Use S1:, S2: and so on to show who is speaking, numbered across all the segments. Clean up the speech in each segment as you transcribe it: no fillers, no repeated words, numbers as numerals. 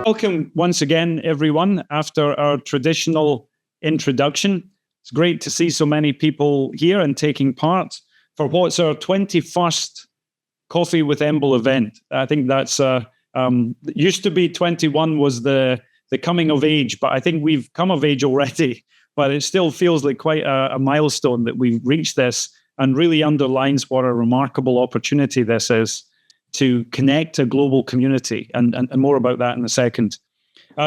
S1: welcome once again, everyone, after our traditional introduction. It's great to see so many people here and taking part for what's our 21st Coffee with EMBL event. I think that's, used to be 21 was the coming of age, but I think we've come of age already. But it still feels like quite a milestone that we've reached this, and really underlines what a remarkable opportunity this is to connect a global community, and more about that in a second.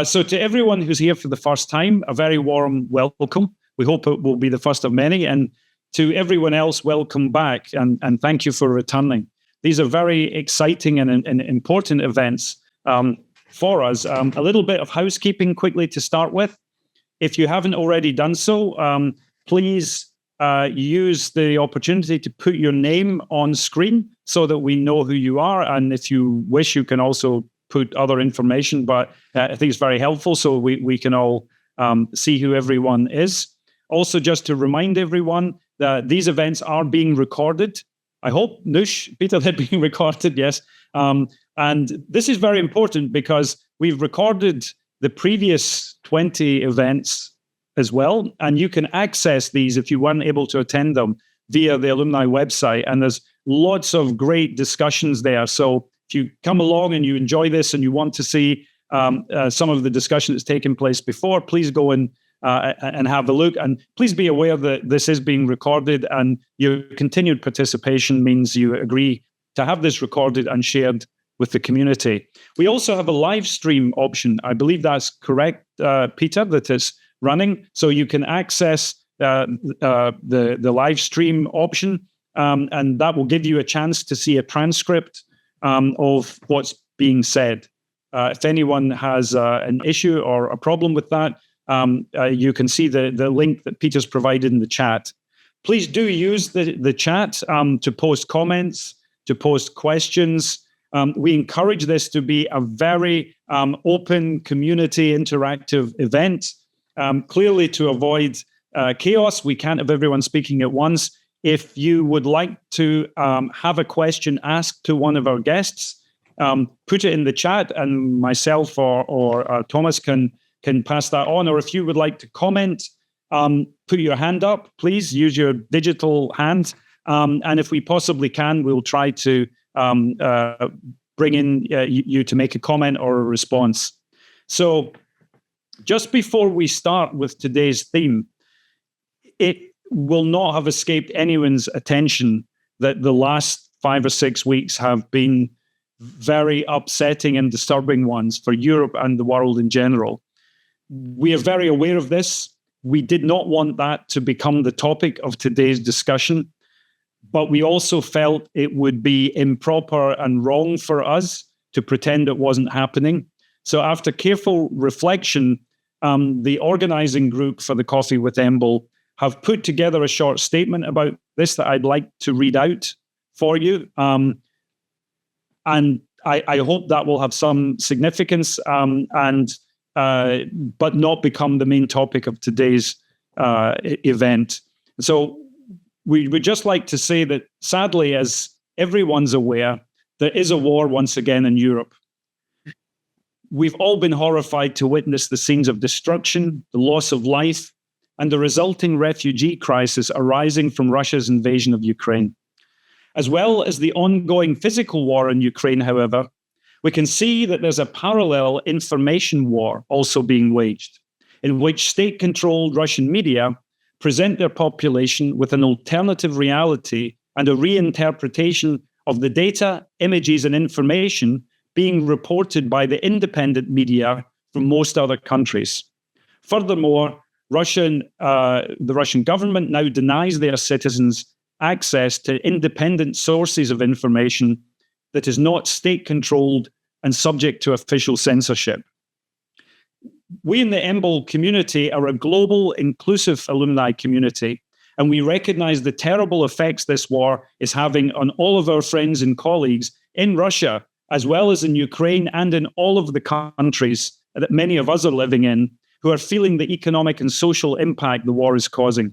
S1: So to everyone who's here for the first time, a very warm welcome. We hope it will be the first of many. And to everyone else, welcome back, and thank you for returning. These are very exciting and important events for us. A little bit of housekeeping quickly to start with. If you haven't already done so, please use the opportunity to put your name on screen so that we know who you are. And if you wish, you can also put other information, but I think it's very helpful so we can all see who everyone is. Also, just to remind everyone that these events are being recorded. I hope, Nush, Peter, they're being recorded, yes. And this is very important because we've recorded the previous 20 events as well, and you can access these if you weren't able to attend them via the alumni website, and there's lots of great discussions there. So if you come along and you enjoy this and you want to see some of the discussion that's taken place before, please go and have a look, and please be aware that this is being recorded, and your continued participation means you agree to have this recorded and shared with the community. We also have a live stream option. I believe that's correct, Peter, that it's running. So you can access the live stream option, and that will give you a chance to see a transcript of what's being said. If anyone has an issue or a problem with that, you can see the link that Peter's provided in the chat. Please do use the chat to post comments, to post questions. We encourage this to be a very open, community, interactive event. Clearly, to avoid chaos, we can't have everyone speaking at once. If you would like to have a question asked to one of our guests, put it in the chat, and myself or Thomas can pass that on. Or if you would like to comment, put your hand up, please use your digital hand. And if we possibly can, we'll try to bring in you to make a comment or a response. So just before we start with today's theme, it will not have escaped anyone's attention that the last 5 or 6 weeks have been very upsetting and disturbing ones for Europe and the world in general. We are very aware of this. We did not want that to become the topic of today's discussion, but we also felt it would be improper and wrong for us to pretend it wasn't happening. So after careful reflection, the organizing group for the Coffee with EMBL have put together a short statement about this that I'd like to read out for you. And I hope that will have some significance, but not become the main topic of today's event. So we would just like to say that, sadly, as everyone's aware, there is a war once again in Europe. We've all been horrified to witness the scenes of destruction, the loss of life, and the resulting refugee crisis arising from Russia's invasion of Ukraine. As well as the ongoing physical war in Ukraine, however, we can see that there's a parallel information war also being waged, in which state-controlled Russian media present their population with an alternative reality and a reinterpretation of the data, images, and information being reported by the independent media from most other countries. Furthermore, the Russian government now denies their citizens access to independent sources of information that is not state-controlled and subject to official censorship. We in the EMBL community are a global, inclusive alumni community, and we recognize the terrible effects this war is having on all of our friends and colleagues in Russia, as well as in Ukraine and in all of the countries that many of us are living in, who are feeling the economic and social impact the war is causing.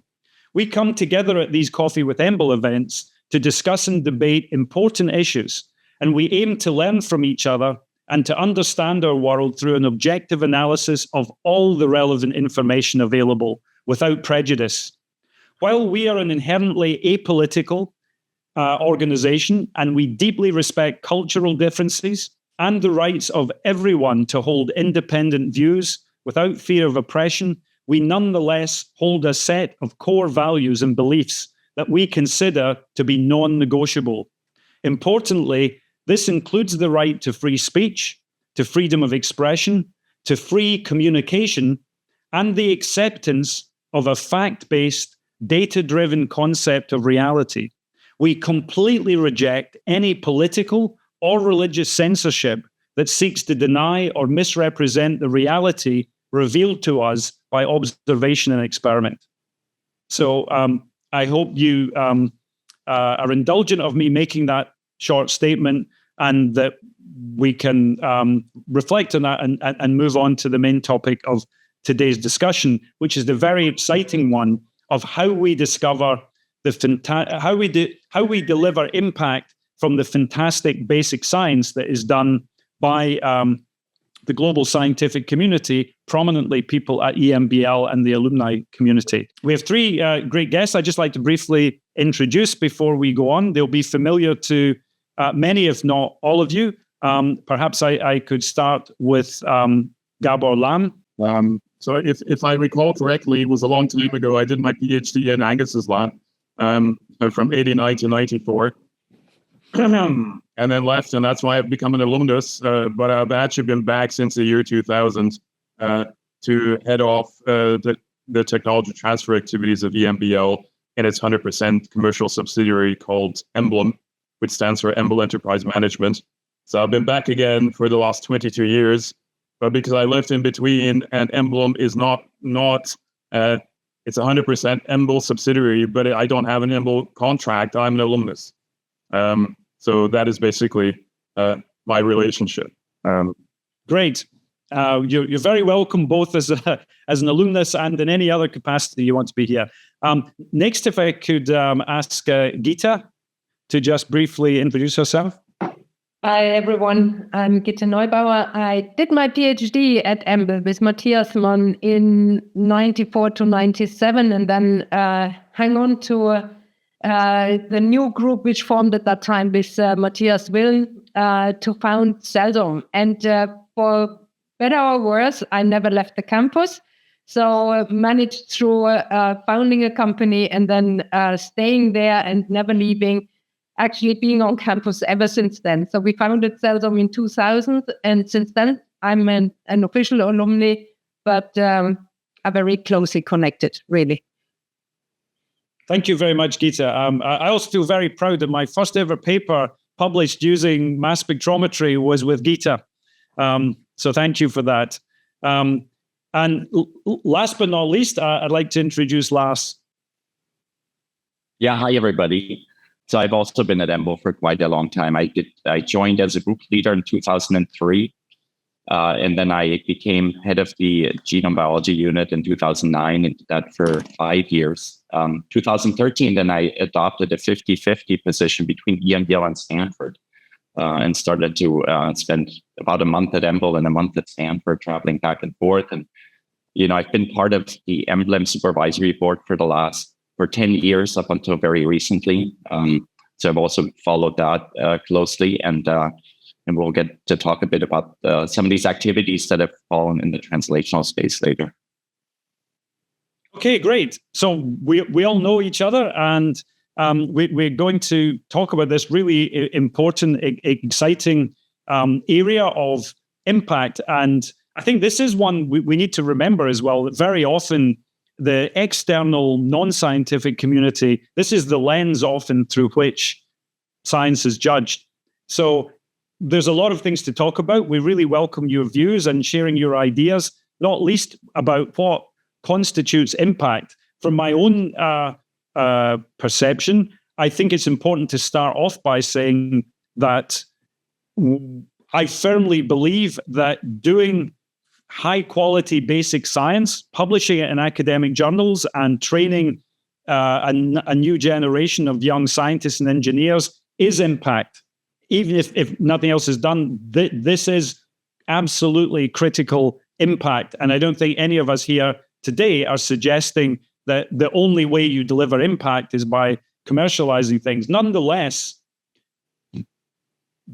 S1: We come together at these Coffee with EMBL events to discuss and debate important issues, and we aim to learn from each other and to understand our world through an objective analysis of all the relevant information available without prejudice. While we are an inherently apolitical organization and we deeply respect cultural differences and the rights of everyone to hold independent views without fear of oppression, we nonetheless hold a set of core values and beliefs that we consider to be non-negotiable. Importantly, this includes the right to free speech, to freedom of expression, to free communication, and the acceptance of a fact-based, data-driven concept of reality. We completely reject any political or religious censorship that seeks to deny or misrepresent the reality revealed to us by observation and experiment. So I hope you are indulgent of me making that short statement, and that we can reflect on that and move on to the main topic of today's discussion, which is the very exciting one of how we discover how we deliver impact from the fantastic basic science that is done by the global scientific community, prominently people at EMBL and the alumni community. We have three great guests I'd just like to briefly introduce before we go on. They'll be familiar to many, if not all of you. Perhaps I could start with Gábor Lamm.
S2: So if I recall correctly, it was a long time ago. I did my PhD in Angus's lab from 89 to 94. And then left, and that's why I've become an alumnus. But I've actually been back since the year 2000 to head off the technology transfer activities of EMBL and its 100% commercial subsidiary called EMBL, which stands for EMBL Enterprise Management. So I've been back again for the last 22 years. But because I lived in between, and EMBL is not it's 100% EMBL subsidiary, but I don't have an EMBL contract. I'm an alumnus. So that is basically my relationship.
S1: Great. You're very welcome, both as an alumnus and in any other capacity you want to be here. Next, if I could ask Gitte to just briefly introduce herself.
S3: Hi, everyone. I'm Gitte Neubauer. I did my PhD at EMBL with Matthias Mann in 94 to 97, and then hang on to the new group which formed at that time with Matthias Wilm to found Cellzome. And for better or worse, I never left the campus. So managed through founding a company and then staying there and never leaving, actually being on campus ever since then. So we founded Cellzome in 2000, and since then I'm an official alumni, but are very closely connected, really.
S1: Thank you very much, Gitte. I also feel very proud that my first ever paper published using mass spectrometry was with Gitte. So thank you for that. And last but not least, I'd like to introduce Lars.
S4: Yeah, hi everybody. So I've also been at EMBL for quite a long time. I joined as a group leader in 2003. And then I became head of the genome biology unit in 2009, and did that for 5 years. 2013, then I adopted a 50-50 position between EMBL and Stanford, and started to spend about a month at EMBL and a month at Stanford, traveling back and forth. And, I've been part of the Emblem Supervisory Board for 10 years up until very recently. So I've also followed that closely, and we'll get to talk a bit about some of these activities that have fallen in the translational space later.
S1: Okay, great. So we all know each other, and we're going to talk about this really important, exciting area of impact. And I think this is one we need to remember as well, that very often the external non-scientific community, this is the lens often through which science is judged. So there's a lot of things to talk about. We really welcome your views and sharing your ideas, not least about what constitutes impact. From my own perception, I think it's important to start off by saying that I firmly believe that doing high-quality basic science, publishing it in academic journals, and training a new generation of young scientists and engineers is impact. even if nothing else is done, this is absolutely critical impact. And I don't think any of us here today are suggesting that the only way you deliver impact is by commercializing things. Nonetheless,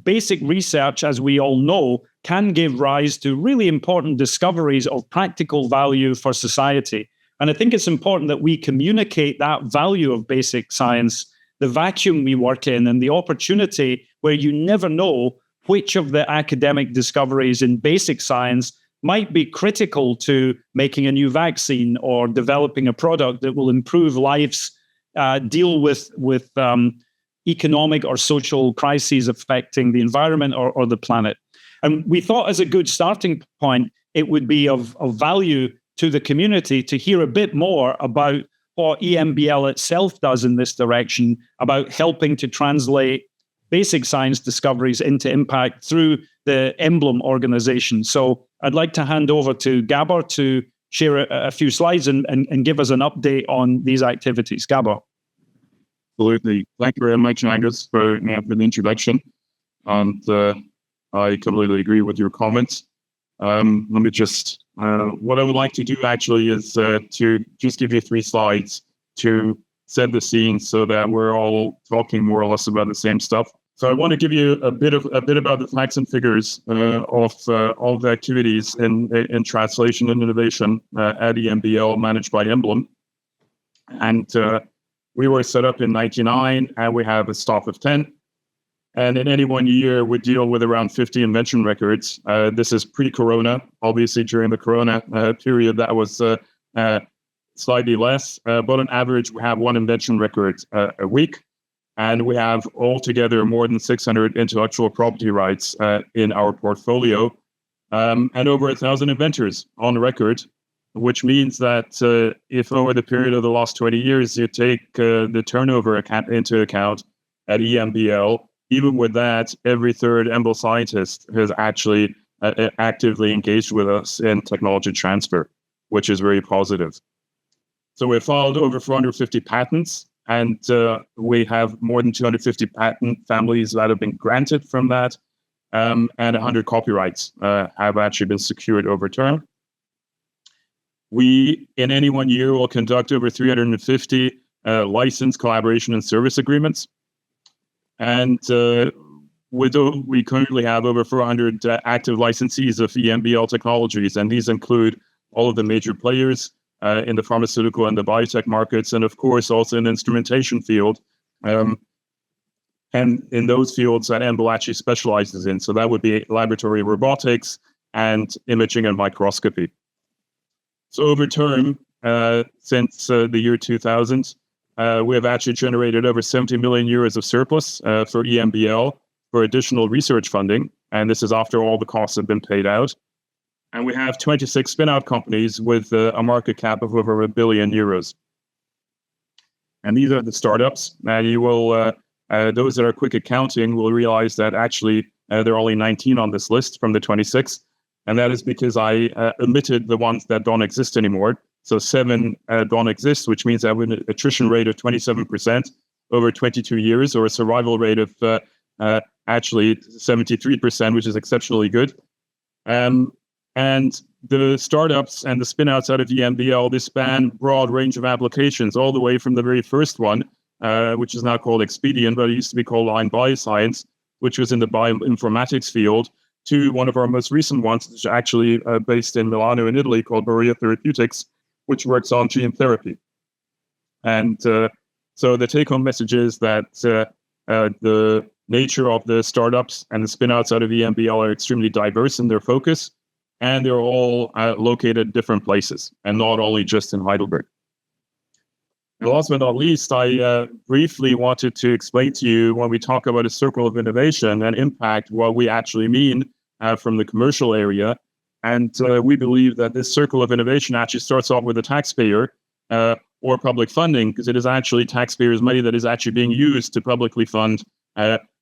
S1: basic research, as we all know, can give rise to really important discoveries of practical value for society. And I think it's important that we communicate that value of basic science, the vacuum we work in, and the opportunity where you never know which of the academic discoveries in basic science might be critical to making a new vaccine or developing a product that will improve lives, deal with economic or social crises affecting the environment or the planet. And we thought as a good starting point, it would be of value to the community to hear a bit more about what EMBL itself does in this direction, about helping to translate basic science discoveries into impact through the EMBL organization. So I'd like to hand over to Gábor to share a few slides and give us an update on these activities. Gábor.
S2: Absolutely. Thank you very much, Angus, for the introduction. And I completely agree with your comments. Let me just, what I would like to do actually is to just give you 3 slides to set the scene so that we're all talking more or less about the same stuff. So I want to give you a bit about the facts and figures of all the activities in translation and innovation at EMBL managed by EMBL. And we were set up in 1999, and we have a staff of 10. And in any one year, we deal with around 50 invention records. This is pre-corona. Obviously, during the corona period, that was slightly less. But on average, we have 1 invention record a week. And we have altogether more than 600 intellectual property rights in our portfolio, and over 1,000 inventors on record, which means that if over the period of the last 20 years, you take the turnover into account at EMBL, even with that, every third EMBL scientist has actually actively engaged with us in technology transfer, which is very positive. So we filed over 450 patents, and we have more than 250 patent families that have been granted from that, and 100 copyrights have actually been secured over term. We, in any one year, will conduct over 350 license, collaboration, and service agreements. And we currently have over 400 active licensees of EMBL technologies, and these include all of the major players in the pharmaceutical and the biotech markets, and of course also in the instrumentation field, and in those fields that EMBL actually specializes in. So that would be laboratory robotics and imaging and microscopy. So over term, since the year 2000, we have actually generated over 70 million euros of surplus for EMBL for additional research funding, and this is after all the costs have been paid out. And we have 26 spin-out companies with a market cap of over €1 billion. And these are the startups. And you will, those that are quick accounting will realize that actually there are only 19 on this list from the 26. And that is because I omitted the ones that don't exist anymore. So 7 don't exist, which means I have an attrition rate of 27% over 22 years, or a survival rate of actually 73%, which is exceptionally good. And the startups and the spin-outs out of EMBL, they span a broad range of applications, all the way from the very first one, which is now called Expedient, but it used to be called Line Bioscience, which was in the bioinformatics field, to one of our most recent ones, which is actually based in Milan in Italy, called Borea Therapeutics, which works on gene therapy. And so the take-home message is that the nature of the startups and the spin-outs out of EMBL are extremely diverse in their focus, and they're all located at different places, and not only just in Heidelberg. And last but not least, I briefly wanted to explain to you, when we talk about a circle of innovation and impact, what we actually mean from the commercial area. And we believe that this circle of innovation actually starts off with the taxpayer or public funding, because it is actually taxpayers' money that is actually being used to publicly fund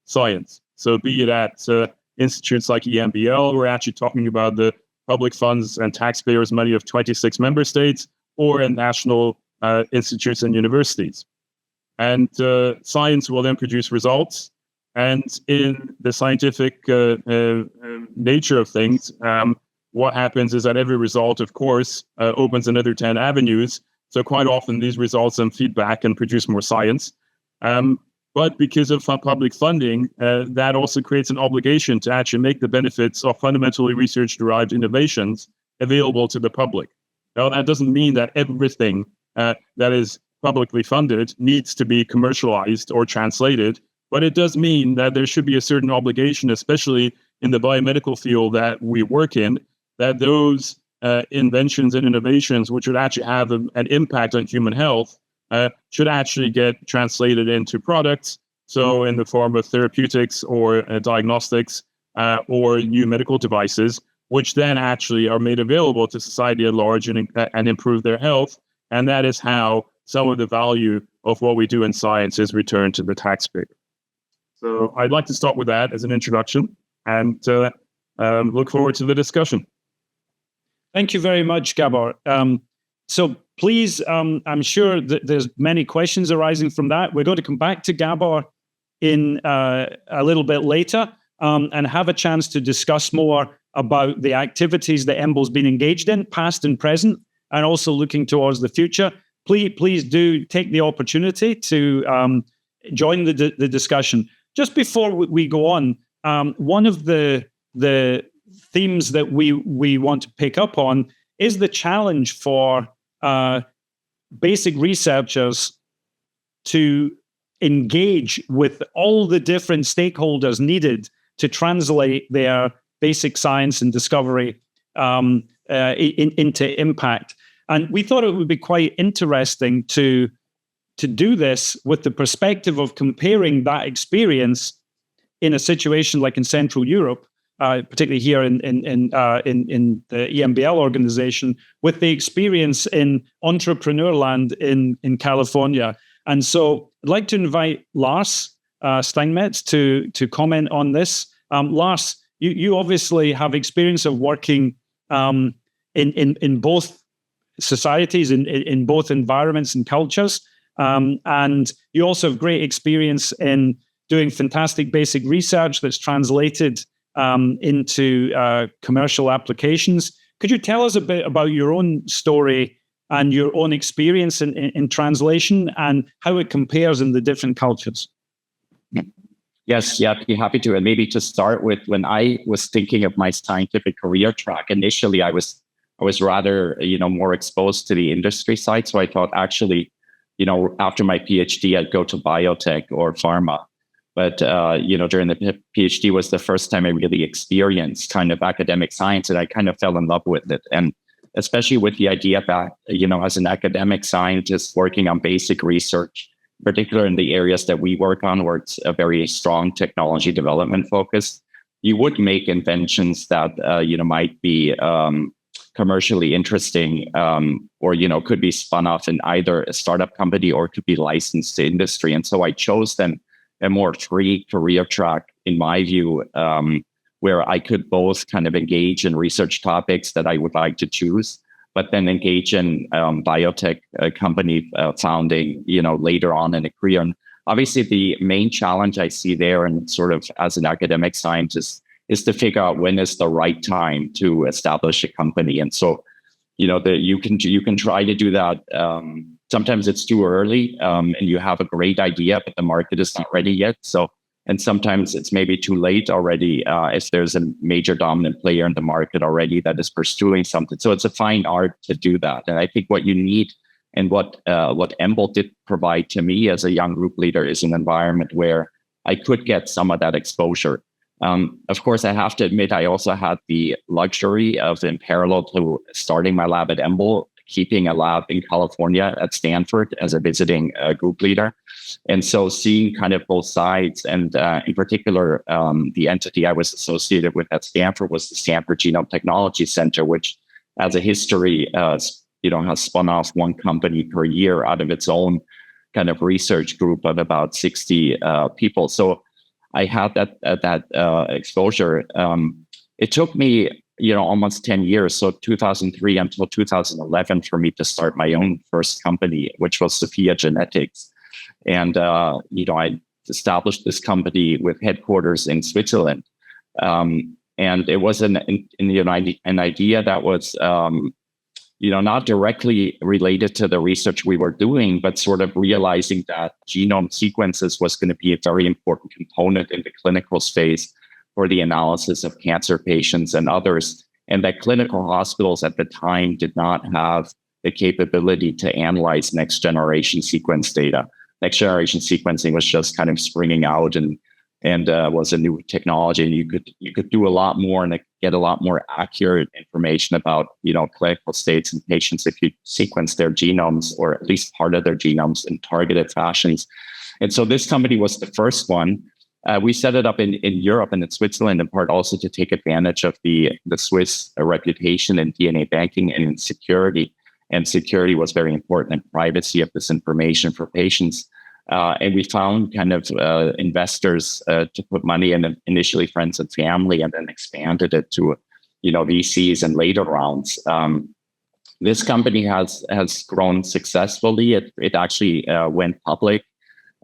S2: science. So be it at institutes like EMBL, we're actually talking about the public funds and taxpayers' money of 26 member states, or in national institutes and universities. And science will then produce results, And in the scientific nature of things, what happens is that every result, of course, opens another 10 avenues. So quite often these results then feed back and produce more science. But because of public funding, that also creates an obligation to actually make the benefits of fundamentally research-derived innovations available to the public. Now, that doesn't mean that everything that is publicly funded needs to be commercialized or translated, but it does mean that there should be a certain obligation, especially in the biomedical field that we work in, that those inventions and innovations which would actually have an impact on human health should actually get translated into products. So in the form of therapeutics or diagnostics or new medical devices, which then actually are made available to society at large and improve their health. And that is how some of the value of what we do in science is returned to the taxpayer. So I'd like to start with that as an introduction and look forward to the discussion.
S1: Thank you very much, Gábor. So please, I'm sure that there's many questions arising from that. We're going to come back to Gábor in a little bit later and have a chance to discuss more about the activities that EMBL's been engaged in, past and present, and also looking towards the future. Please do take the opportunity to join the discussion. Just before we go on, one of the themes that we want to pick up on is the challenge for basic researchers to engage with all the different stakeholders needed to translate their basic science and discovery into impact. And we thought it would be quite interesting to do this with the perspective of comparing that experience in a situation like in Central Europe, particularly here in the EMBL organization, with the experience in entrepreneur land in California. And so I'd like to invite Lars Steinmetz to comment on this. Lars, you obviously have experience of working in both societies, in both environments and cultures. And you also have great experience in doing fantastic basic research that's translated into commercial applications. Could you tell us a bit about your own story and your own experience in translation and how it compares in the different cultures?
S4: Yes, yeah, I'd be happy to. And maybe to start with, when I was thinking of my scientific career track, initially I was rather, more exposed to the industry side. So I thought actually, after my PhD, I'd go to biotech or pharma. But, during the PhD was the first time I really experienced kind of academic science, and I kind of fell in love with it. And especially with the idea that, as an academic scientist working on basic research, particularly in the areas that we work on, where it's a very strong technology development focus, you would make inventions that, might be commercially interesting or, could be spun off in either a startup company or could be licensed to industry. And so I chose then a more free career track, in my view, where I could both kind of engage in research topics that I would like to choose, but then engage in biotech company founding, later on in a career. And obviously, the main challenge I see there, and sort of as an academic scientist, is to figure out when is the right time to establish a company. And so, you can try to do that. Sometimes it's too early, and you have a great idea, but the market is not ready yet. So, and sometimes it's maybe too late already if there's a major dominant player in the market already that is pursuing something. So it's a fine art to do that. And I think what you need, and what EMBL did provide to me as a young group leader, is an environment where I could get some of that exposure. Of course, I have to admit, I also had the luxury of, in parallel to starting my lab at EMBL, keeping a lab in California at Stanford as a visiting group leader. And so seeing kind of both sides, and in particular, the entity I was associated with at Stanford was the Stanford Genome Technology Center, which as a history, has spun off one company per year out of its own kind of research group of about 60 people. So I had that exposure. It took me, almost 10 years, so 2003 until 2011, for me to start my own first company, which was Sophia Genetics. And, I established this company with headquarters in Switzerland. And it was an idea that was, not directly related to the research we were doing, but sort of realizing that genome sequences was going to be a very important component in the clinical space for the analysis of cancer patients and others, and that clinical hospitals at the time did not have the capability to analyze next generation sequence data. Next generation sequencing was just kind of springing out and was a new technology, and you could do a lot more and get a lot more accurate information about clinical states in patients if you sequence their genomes, or at least part of their genomes, in targeted fashions. And so this company was the first one. We set it up in Europe and in Switzerland, in part also to take advantage of the Swiss reputation in DNA banking and in security. And security was very important, and privacy of this information for patients. And we found kind of investors to put money in, initially friends and family, and then expanded it to, VCs and later rounds. This company has grown successfully. It actually went public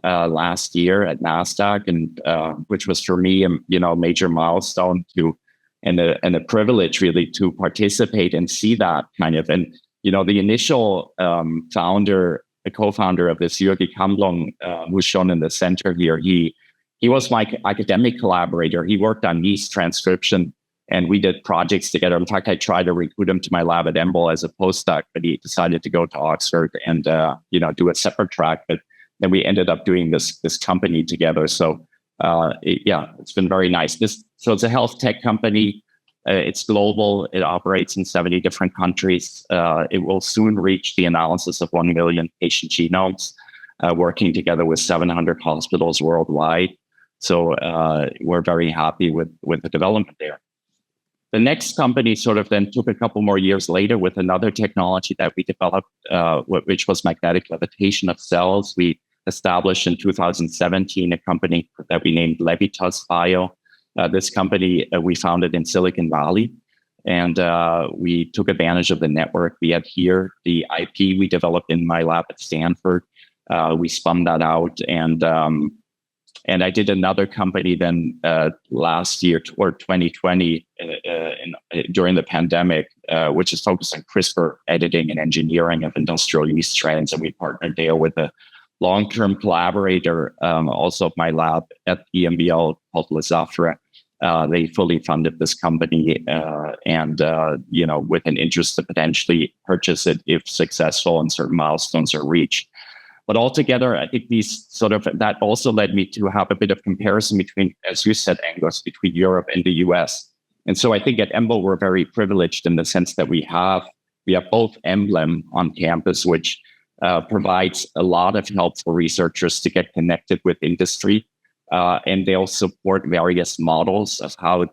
S4: last year at NASDAQ, and which was for me, a major milestone and a privilege really to participate and see that kind of. And the initial the co-founder of this, Jürgen Kamblung, who's shown in the center here, he was my academic collaborator. He worked on yeast transcription, and we did projects together. In fact, I tried to recruit him to my lab at EMBL as a postdoc, but he decided to go to Oxford and do a separate track. But then we ended up doing this company together. So it's been very nice. So it's a health tech company. It's global. It operates in 70 different countries. It will soon reach the analysis of 1 million patient genomes, working together with 700 hospitals worldwide. So we're very happy with the development there. The next company sort of then took a couple more years later with another technology that we developed, which was magnetic levitation of cells. We established in 2017 a company that we named Levitas Bio. This company we founded in Silicon Valley, and we took advantage of the network we had here. The IP we developed in my lab at Stanford, we spun that out, and I did another company then last year toward 2020 during the pandemic, which is focused on CRISPR editing and engineering of industrial yeast strains, and we partnered there with a long-term collaborator, also of my lab at EMBL, called Lazafra. They fully funded this company, and with an interest to potentially purchase it if successful and certain milestones are reached. But altogether, I think that also led me to have a bit of comparison between, as you said, Angus, between Europe and the US. And so I think at EMBL, we're very privileged in the sense that we have both EMBL-EM on campus, which provides a lot of help for researchers to get connected with industry. And they'll support various models of how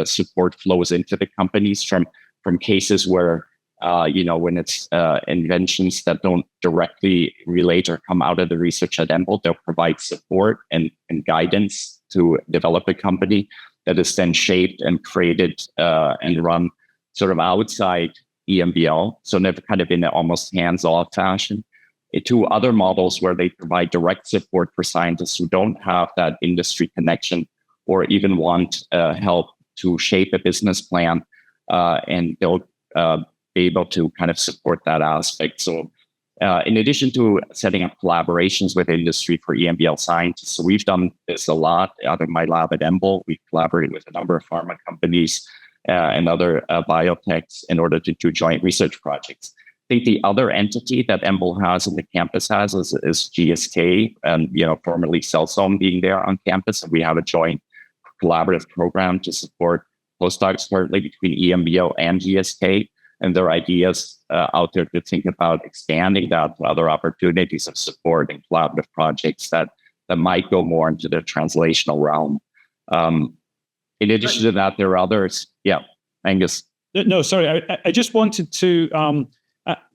S4: support flows into the companies from cases where, when it's inventions that don't directly relate or come out of the research at EMBL, they'll provide support and guidance to develop a company that is then shaped and created and run sort of outside EMBL, so never kind of in an almost hands-off fashion. To other models where they provide direct support for scientists who don't have that industry connection or even want help to shape a business plan, and they'll be able to kind of support that aspect. So in addition to setting up collaborations with industry for EMBL scientists, so we've done this a lot out of my lab at EMBL. We've collaborated with a number of pharma companies and other biotechs in order to do joint research projects. I think the other entity that EMBL has and the campus has is GSK, and formerly Cellzome being there on campus. And we have a joint collaborative program to support postdocs currently between EMBL and GSK, and there are ideas out there to think about expanding that to other opportunities of support and collaborative projects that might go more into the translational realm. In addition to that, there are others. Yeah, Angus.
S1: No, sorry. I just wanted to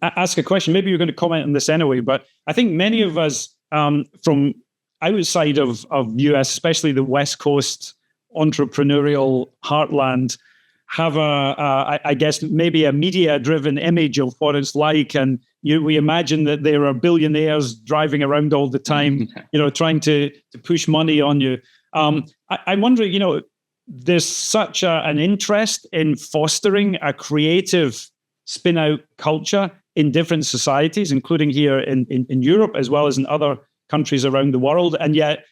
S1: ask a question. Maybe you're going to comment on this anyway, but I think many of us from outside of US, especially the West Coast entrepreneurial heartland, have I guess maybe a media-driven image of what it's like, and we imagine that there are billionaires driving around all the time, trying to push money on you. I wonder, there's such an interest in fostering a creative spin-out culture in different societies, including here in Europe, as well as in other countries around the world. And yet,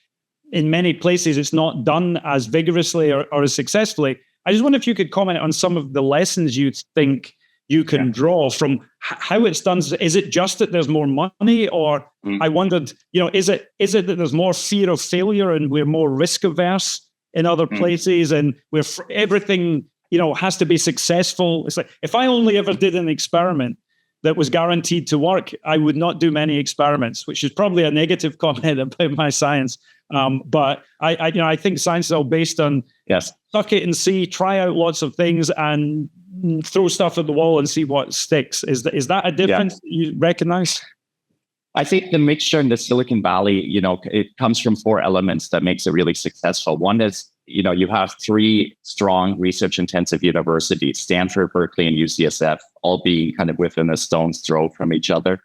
S1: in many places, it's not done as vigorously or as successfully. I just wonder if you could comment on some of the lessons you think you can draw from how it's done. Is it just that there's more money, or I wondered, is it that there's more fear of failure and we're more risk averse in other places, and where everything has to be successful? It's like, if I only ever did an experiment that was guaranteed to work, I would not do many experiments, which is probably a negative comment about my science. But I think science is all based on suck it and see, try out lots of things, and throw stuff at the wall and see what sticks. Is that a difference you recognize?
S4: I think the mixture in the Silicon Valley, it comes from 4 elements that makes it really successful. One is, you have 3 strong research-intensive universities, Stanford, Berkeley, and UCSF, all being kind of within a stone's throw from each other.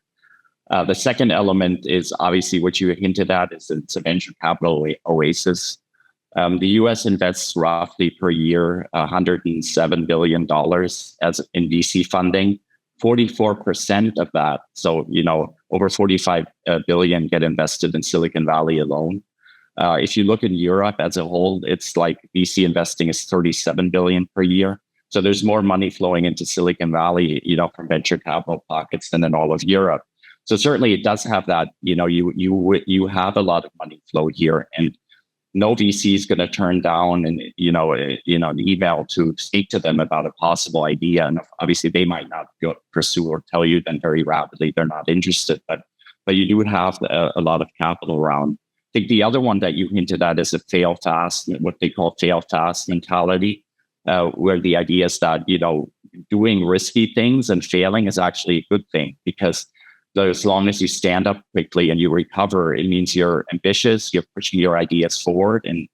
S4: The second element is obviously what you hinted at, is it's a venture capital oasis. The U.S. invests roughly per year $107 billion as in VC funding. 44% of that, so over 45 billion get invested in Silicon Valley alone. If you look in Europe as a whole, it's like VC investing is 37 billion per year. So there's more money flowing into Silicon Valley, from venture capital pockets than in all of Europe. So certainly it does have that, you have a lot of money flow here, and no VC is going to turn down an email to speak to them about a possible idea. And obviously they might not pursue or tell you then very rapidly they're not interested, but you do have a lot of capital around. I think the other one that you hinted at is a fail fast, what they call fail fast mentality, where the idea is that, doing risky things and failing is actually a good thing, because as long as you stand up quickly and you recover, it means you're ambitious, you're pushing your ideas forward, and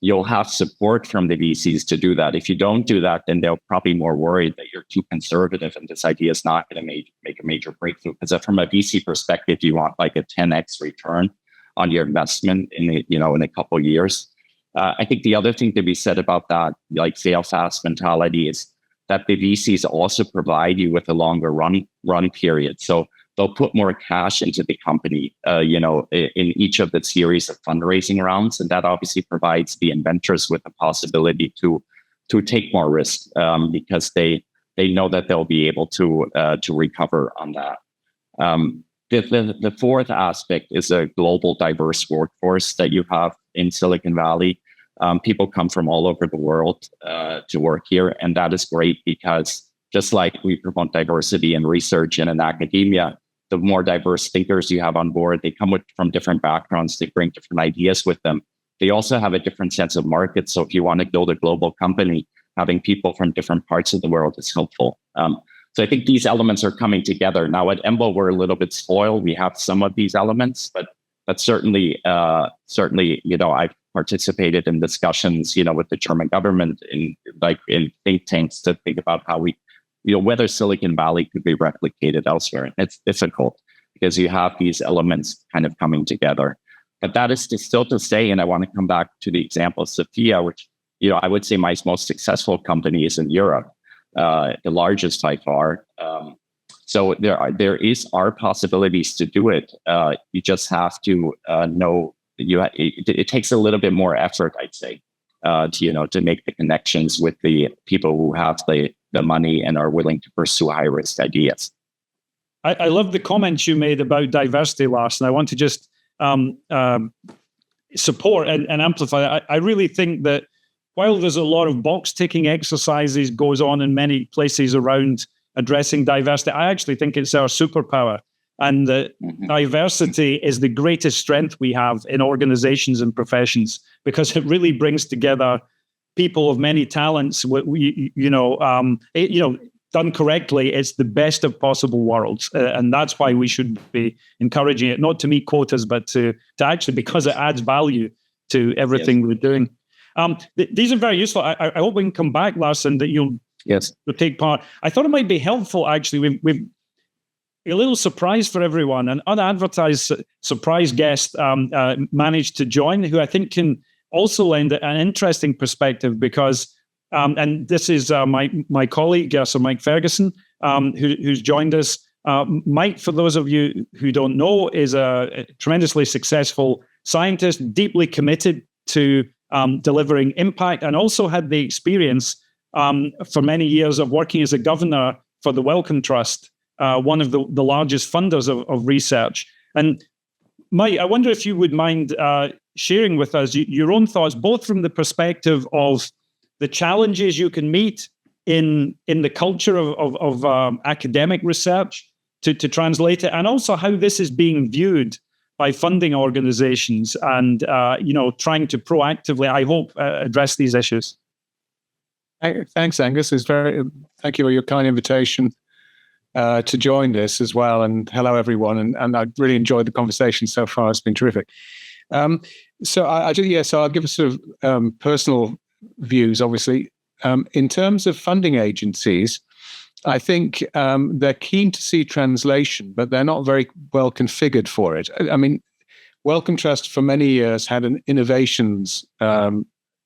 S4: you'll have support from the VCs to do that. If you don't do that, then they're probably more worried that you're too conservative and this idea is not going to make a major breakthrough. Because from a VC perspective, you want like a 10x return on your investment in a couple of years. I think the other thing to be said about that, like fail fast mentality, is that the VCs also provide you with a longer run period. So they'll put more cash into the company, in each of the series of fundraising rounds, and that obviously provides the inventors with the possibility to take more risk, because they know that they'll be able to recover on that. The fourth aspect is a global diverse workforce that you have in Silicon Valley. People come from all over the world to work here, and that is great, because just like we promote diversity in research and in academia, the more diverse thinkers you have on board, they come from different backgrounds, they bring different ideas with them. They also have a different sense of market. So if you want to build a global company, having people from different parts of the world is helpful. So I think these elements are coming together. Now at EMBL, we're a little bit spoiled. We have some of these elements, but certainly, I've participated in discussions, with the German government in think tanks to think about how we, whether Silicon Valley could be replicated elsewhere. And it's difficult because you have these elements kind of coming together. But that is still to say, and I want to come back to the example of Sophia, which, I would say my most successful company is in Europe, the largest by far. So there are possibilities to do it. You just have to know that it takes a little bit more effort, I'd say, to make the connections with the people who have the money and are willing to pursue high risk ideas.
S1: I love the comments you made about diversity, Lars, and I want to just support and amplify. I really think that while there's a lot of box ticking exercises goes on in many places around addressing diversity, I actually think it's our superpower. And the diversity is the greatest strength we have in organizations and professions, because it really brings together people of many talents. Done correctly, it's the best of possible worlds. And that's why we should be encouraging it, not to meet quotas, but to actually, because it adds value to everything we're doing. These are very useful. I hope we can come back, Lars, and that you'll take part. I thought it might be helpful, actually. a little surprise for everyone. An unadvertised surprise guest managed to join, who I think can also lend an interesting perspective because, and this is my colleague, Sir Mike Ferguson, who's joined us. Mike, for those of you who don't know, is a tremendously successful scientist, deeply committed to delivering impact, and also had the experience for many years of working as a governor for the Wellcome Trust, one of the largest funders of research. And Mike, I wonder if you would mind sharing with us your own thoughts, both from the perspective of the challenges you can meet in the culture of academic research to translate it, and also how this is being viewed by funding organizations and trying to proactively, I hope, address these issues.
S5: Thanks, Angus. Thank you for your kind invitation to join this as well. And hello, everyone. And I really enjoyed the conversation so far. It's been terrific. So I'll give us sort of personal views, obviously. In terms of funding agencies, I think they're keen to see translation, but they're not very well configured for it. I mean, Wellcome Trust for many years had an innovations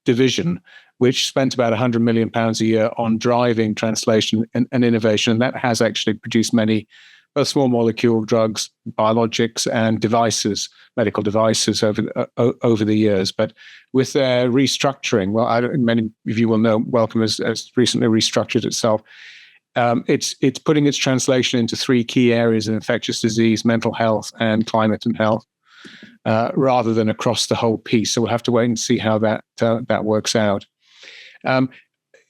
S5: division, which spent about £100 million a year on driving translation and innovation. And that has actually produced many both small molecule drugs, biologics, and devices, medical devices over the years. But with their restructuring, many of you will know Wellcome has recently restructured itself. It's putting its translation into three key areas in infectious disease, mental health, and climate and health, rather than across the whole piece. So we'll have to wait and see how that works out.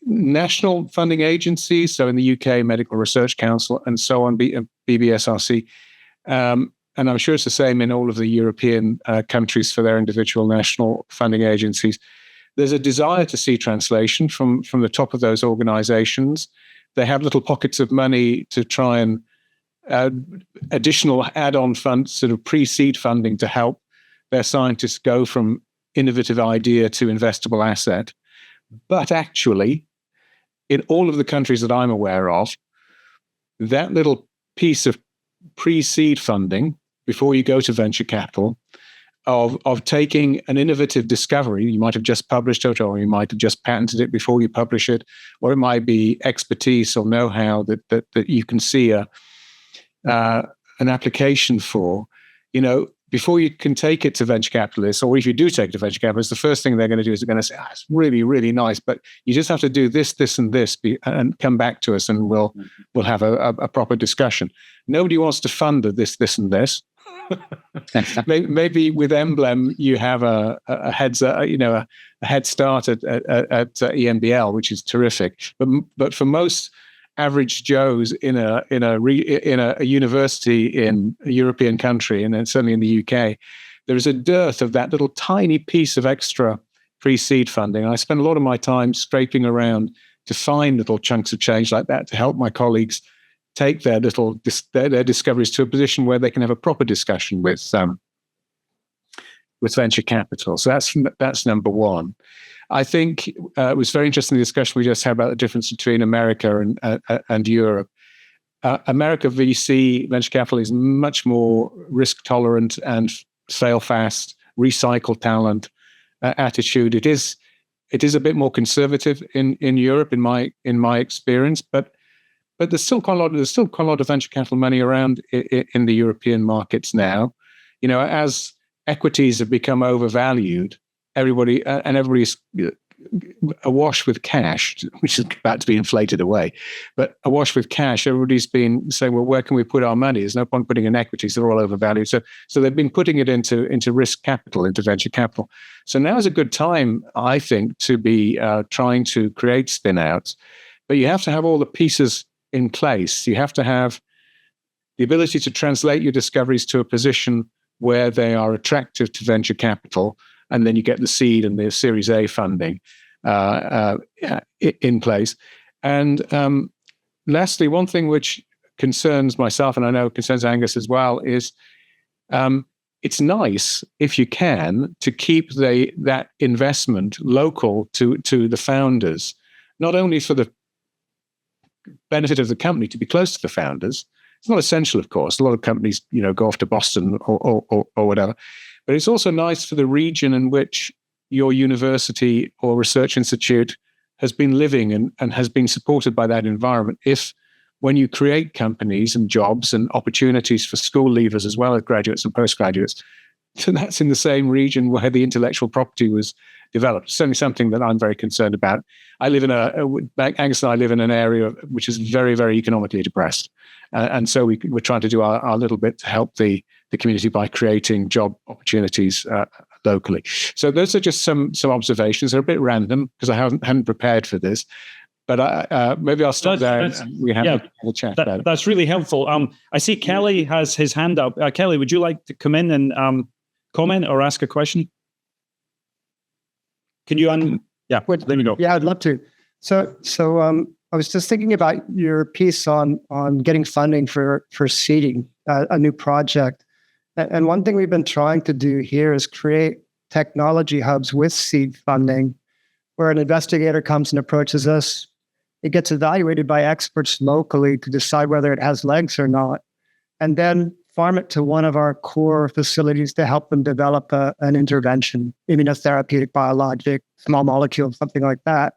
S5: National funding agencies, so in the UK, Medical Research Council, and so on, BBSRC, and I'm sure it's the same in all of the European countries for their individual national funding agencies. There's a desire to see translation from the top of those organizations. They have little pockets of money to try and additional add-on funds, sort of pre-seed funding to help their scientists go from innovative idea to investable asset. But actually, in all of the countries that I'm aware of, that little piece of pre-seed funding before you go to venture capital, of taking an innovative discovery, you might have just published it, or you might have just patented it before you publish it, or it might be expertise or know-how that you can see an application for, before you can take it to venture capitalists, or if you do take it to venture capitalists, the first thing they're going to do is they're going to say, it's really, really nice, but you just have to do this, this, and this, and come back to us, and we'll have a proper discussion. Nobody wants to fund this, this, and this. Maybe with Emblem you have a head start at EMBL, which is terrific. But for most average Joes in a university in a European country, and then certainly in the UK, there is a dearth of that little tiny piece of extra pre-seed funding. I spend a lot of my time scraping around to find little chunks of change like that to help my colleagues take their discoveries to a position where they can have a proper discussion with venture capital. So that's number one. I think it was very interesting, the discussion we just had about the difference between America and Europe. America VC, venture capital, is much more risk tolerant and fail fast, recycle talent attitude. It is a bit more conservative in Europe, in my experience, but there's still quite a lot of venture capital money around in the European markets now. As equities have become overvalued, everybody's awash with cash, which is about to be inflated away. But awash with cash, everybody's been saying, well, where can we put our money? There's no point putting in equities; they're all overvalued. So they've been putting it into risk capital, into venture capital. So now is a good time, I think, to be trying to create spin-outs. But you have to have all the pieces in place. You have to have the ability to translate your discoveries to a position where they are attractive to venture capital, and then you get the seed and the Series A funding in place. And lastly, one thing which concerns myself, and I know concerns Angus as well, is it's nice, if you can, to keep that investment local to the founders, not only for the benefit of the company to be close to the founders, It's not essential, of course. A lot of companies, go off to Boston or whatever. But it's also nice for the region in which your university or research institute has been living and has been supported by that environment. If when you create companies and jobs and opportunities for school leavers as well as graduates and postgraduates, so that's in the same region where the intellectual property was developed. Certainly something that I'm very concerned about. Angus and I live in an area which is very, very economically depressed. And so we're trying to do our little bit to help the community by creating job opportunities locally. So those are just some observations. They're a bit random because I hadn't prepared for this. But maybe I'll stop there and we have a chat about it.
S1: That's really helpful. I see Kelly has his hand up. Kelly, would you like to come in and comment or ask a question? Can you there we go.
S6: Yeah, I'd love to. So I was just thinking about your piece on getting funding for seeding a new project. And one thing we've been trying to do here is create technology hubs with seed funding, where an investigator comes and approaches us. It gets evaluated by experts locally to decide whether it has legs or not, and then farm it to one of our core facilities to help them develop an intervention, immunotherapeutic, biologic, small molecule, something like that.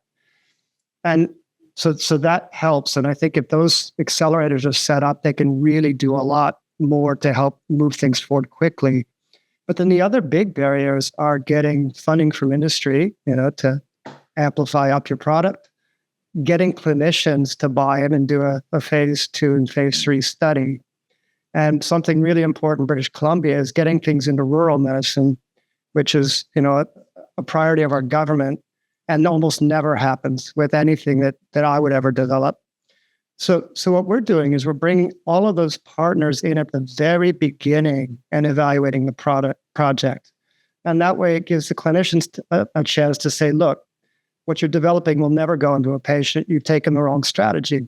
S6: And so that helps. And I think if those accelerators are set up, they can really do a lot more to help move things forward quickly. But then the other big barriers are getting funding from industry, to amplify up your product, getting clinicians to buy it and do a phase 2 and phase 3 study. And something really important in British Columbia is getting things into rural medicine, which is, a priority of our government and almost never happens with anything that I would ever develop. So what we're doing is we're bringing all of those partners in at the very beginning and evaluating the project. And that way it gives the clinicians a chance to say, look, what you're developing will never go into a patient. You've taken the wrong strategy.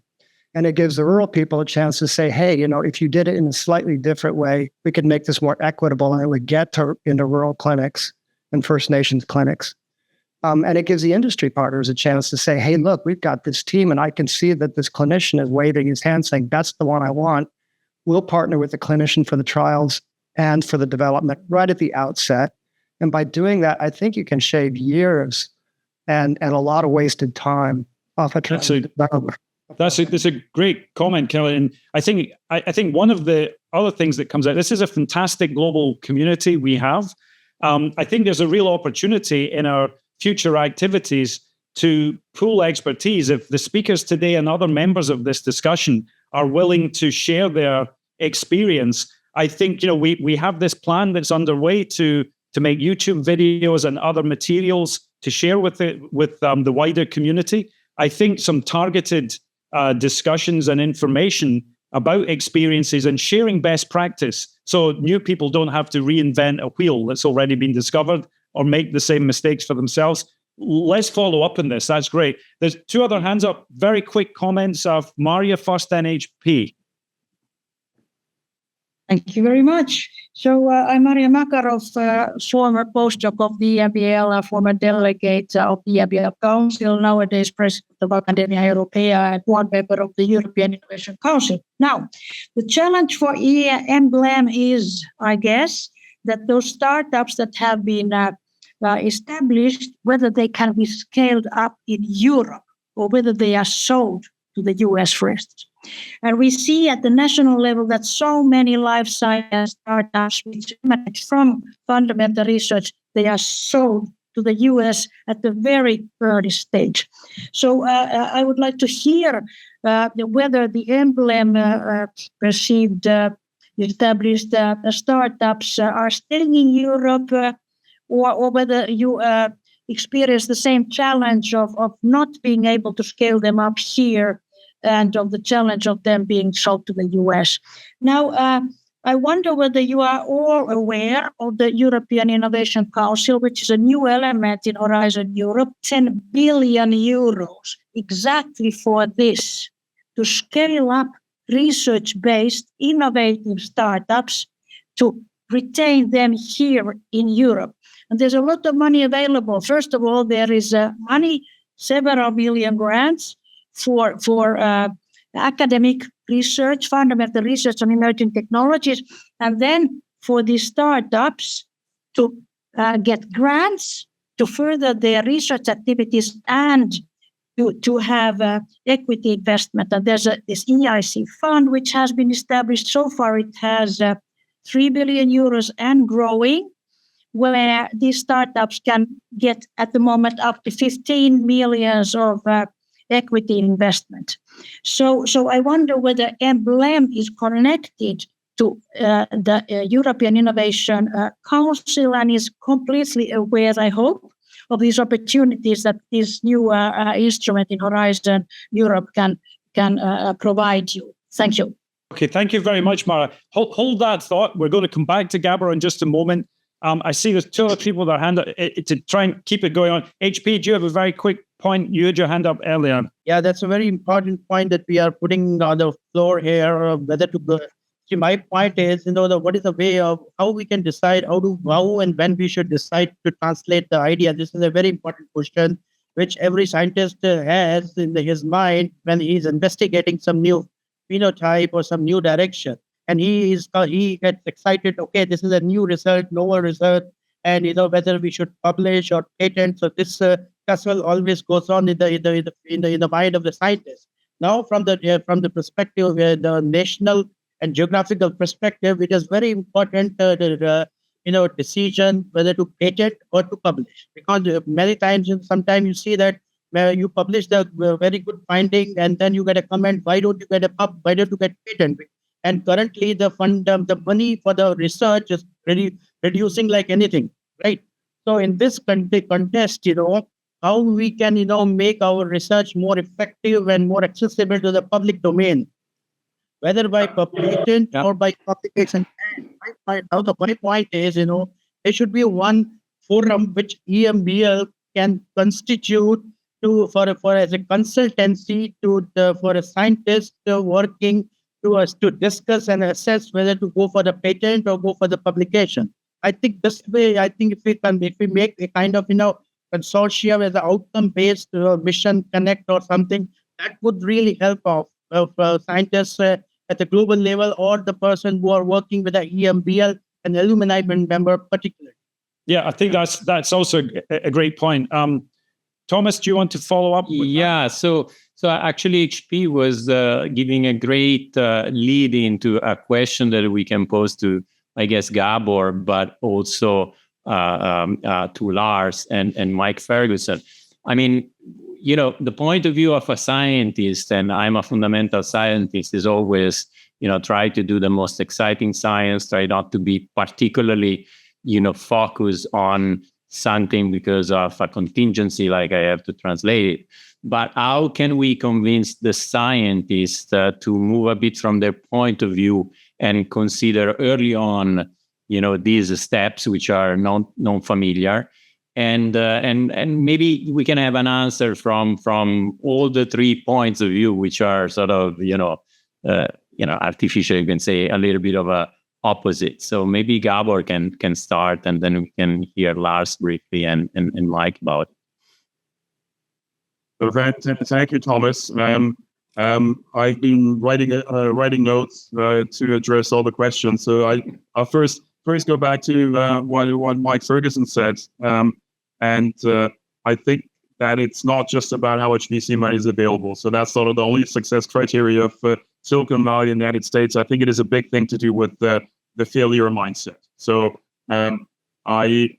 S6: And it gives the rural people a chance to say, hey, if you did it in a slightly different way, we could make this more equitable and it would get into rural clinics and First Nations clinics. And it gives the industry partners a chance to say, hey, look, we've got this team and I can see that this clinician is waving his hand saying, that's the one I want. We'll partner with the clinician for the trials and for the development right at the outset. And by doing that, I think you can shave years and a lot of wasted time off a trial.
S1: That's a great comment, Kelly. And I think one of the other things that comes out, this is a fantastic global community we have. I think there's a real opportunity in our future activities to pool expertise. If the speakers today and other members of this discussion are willing to share their experience, I think we have this plan that's underway to make YouTube videos and other materials to share with the wider community. I think some targeted discussions and information about experiences and sharing best practice, so new people don't have to reinvent a wheel that's already been discovered or make the same mistakes for themselves. Let's follow up on this. That's great. There's 2 other hands up. Very quick comments of Maria, first NHP.
S7: Thank you very much. So I'm Maria Makarov, former postdoc of the EMBL, former delegate of the EMBL Council, nowadays president of Academia Europaea and one member of the European Innovation Council. Now, the challenge for EMBL is, I guess, that those startups that have been established, whether they can be scaled up in Europe or whether they are sold to the US, for instance. And we see at the national level that so many life science startups which emanate from fundamental research, they are sold to the US at the very early stage. So I would like to hear whether the EMBL perceived established startups are staying in Europe or whether you experience the same challenge of not being able to scale them up here and of the challenge of them being sold to the US. Now, I wonder whether you are all aware of the European Innovation Council, which is a new element in Horizon Europe, 10 billion euros exactly for this, to scale up research-based innovative startups to retain them here in Europe. And there's a lot of money available. First of all, there is money, several million grants for academic research, fundamental research on emerging technologies, and then for the startups to get grants to further their research activities and to have equity investment. And there's this EIC fund which has been established. So far it has 3 billion euros and growing, where these startups can get at the moment up to 15 millions of equity investment. So I wonder whether EMBL-EM is connected to the European Innovation Council and is completely aware, I hope, of these opportunities that this new instrument in Horizon Europe can provide you. Thank you.
S1: Okay, thank you very much, Mara. Hold that thought. We're going to come back to Gábor in just a moment. I see there's two other people that hand up to try and keep it going on. HP, do you have a very quick point? You had your hand up earlier.
S8: Yeah, that's a very important point that we are putting on the floor here, whether to go. See, my point is, what is the way of how we can decide how and when we should decide to translate the idea. This is a very important question, which every scientist has in his mind when he's investigating some new phenotype or some new direction. And he gets excited. Okay, this is a new result, novel result, and whether we should publish or patent. So this tussle always goes on in the mind of the scientist. Now, from the perspective of the national and geographical perspective, it is very important decision whether to patent or to publish, because many times, sometimes you see that you publish the very good finding and then you get a comment, why don't you get patent? And currently the money for the research is reducing like anything, right? So in this contest, how we can make our research more effective and more accessible to the public domain, whether by patent or by publication. My point is, there should be one forum which EMBL can constitute as a consultancy for a scientist working to discuss and assess whether to go for the patent or go for the publication. I think this way, if we make a kind of consortium as an outcome-based mission connect or something, that would really help scientists at the global level or the person who are working with the EMBL and alumni member particularly.
S1: Yeah, I think that's also a great point. Thomas, do you want to follow up?
S9: Yeah, so actually HP was giving a great lead into a question that we can pose to, I guess, Gábor, but also to Lars and Mike Ferguson. I mean, the point of view of a scientist, and I'm a fundamental scientist, is always, try to do the most exciting science, try not to be particularly, focused on something because of a contingency, like I have to translate it. But how can we convince the scientists to move a bit from their point of view and consider early on, these steps which are non-familiar? And maybe we can have an answer from all the 3 points of view, which are sort of, artificial, you can say, a little bit of a opposite. So maybe Gábor can start, and then we can hear Lars briefly and Mike about it.
S2: So thank you, Thomas. I've been writing notes to address all the questions. So I'll first go back to what Mike Ferguson said. And I think that it's not just about how much VC money is available. So that's sort of the only success criteria of Silicon Valley in the United States. I think it is a big thing to do with the failure mindset. So I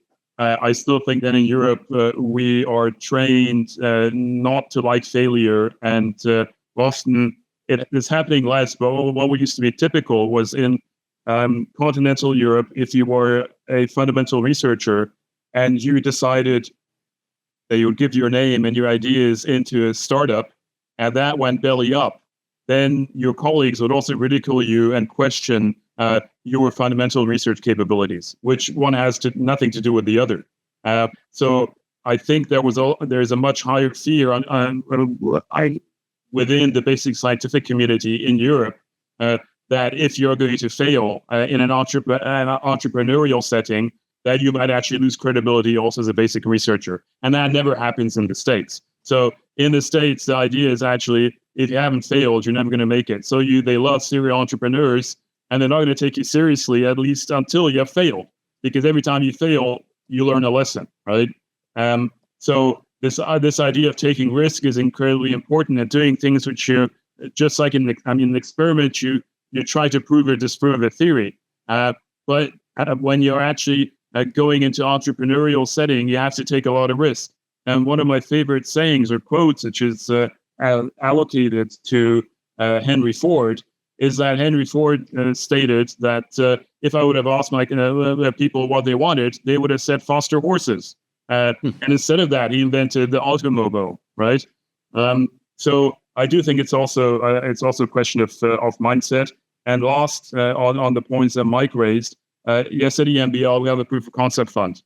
S2: still think that in Europe, we are trained not to like failure. And often it is happening less. But what used to be typical was in continental Europe, if you were a fundamental researcher, and you decided that you would give your name and your ideas into a startup, and that went belly up, then your colleagues would also ridicule you and question your fundamental research capabilities, which one has nothing to do with the other. So I think there's a much higher fear within the basic scientific community in Europe that if you're going to fail in an entrepreneurial setting, that you might actually lose credibility also as a basic researcher. And that never happens in the States. So in the States, the idea is actually, if you haven't failed, you're never going to make it. So they love serial entrepreneurs, and they're not going to take you seriously, at least until you have failed, because every time you fail, you learn a lesson, right? So this idea of taking risk is incredibly important, and doing things which you, just like in an experiment, you try to prove or disprove a theory. But when you're actually going into entrepreneurial setting, you have to take a lot of risk. And one of my favorite sayings or quotes, which is allocated to Henry Ford, is that Henry Ford stated that if I would have asked my people what they wanted, they would have said faster horses. And instead of that, he invented the automobile, right? So I do think it's also a question of mindset. And last, on the points that Mike raised, yes, at EMBL, we have a proof of concept fund.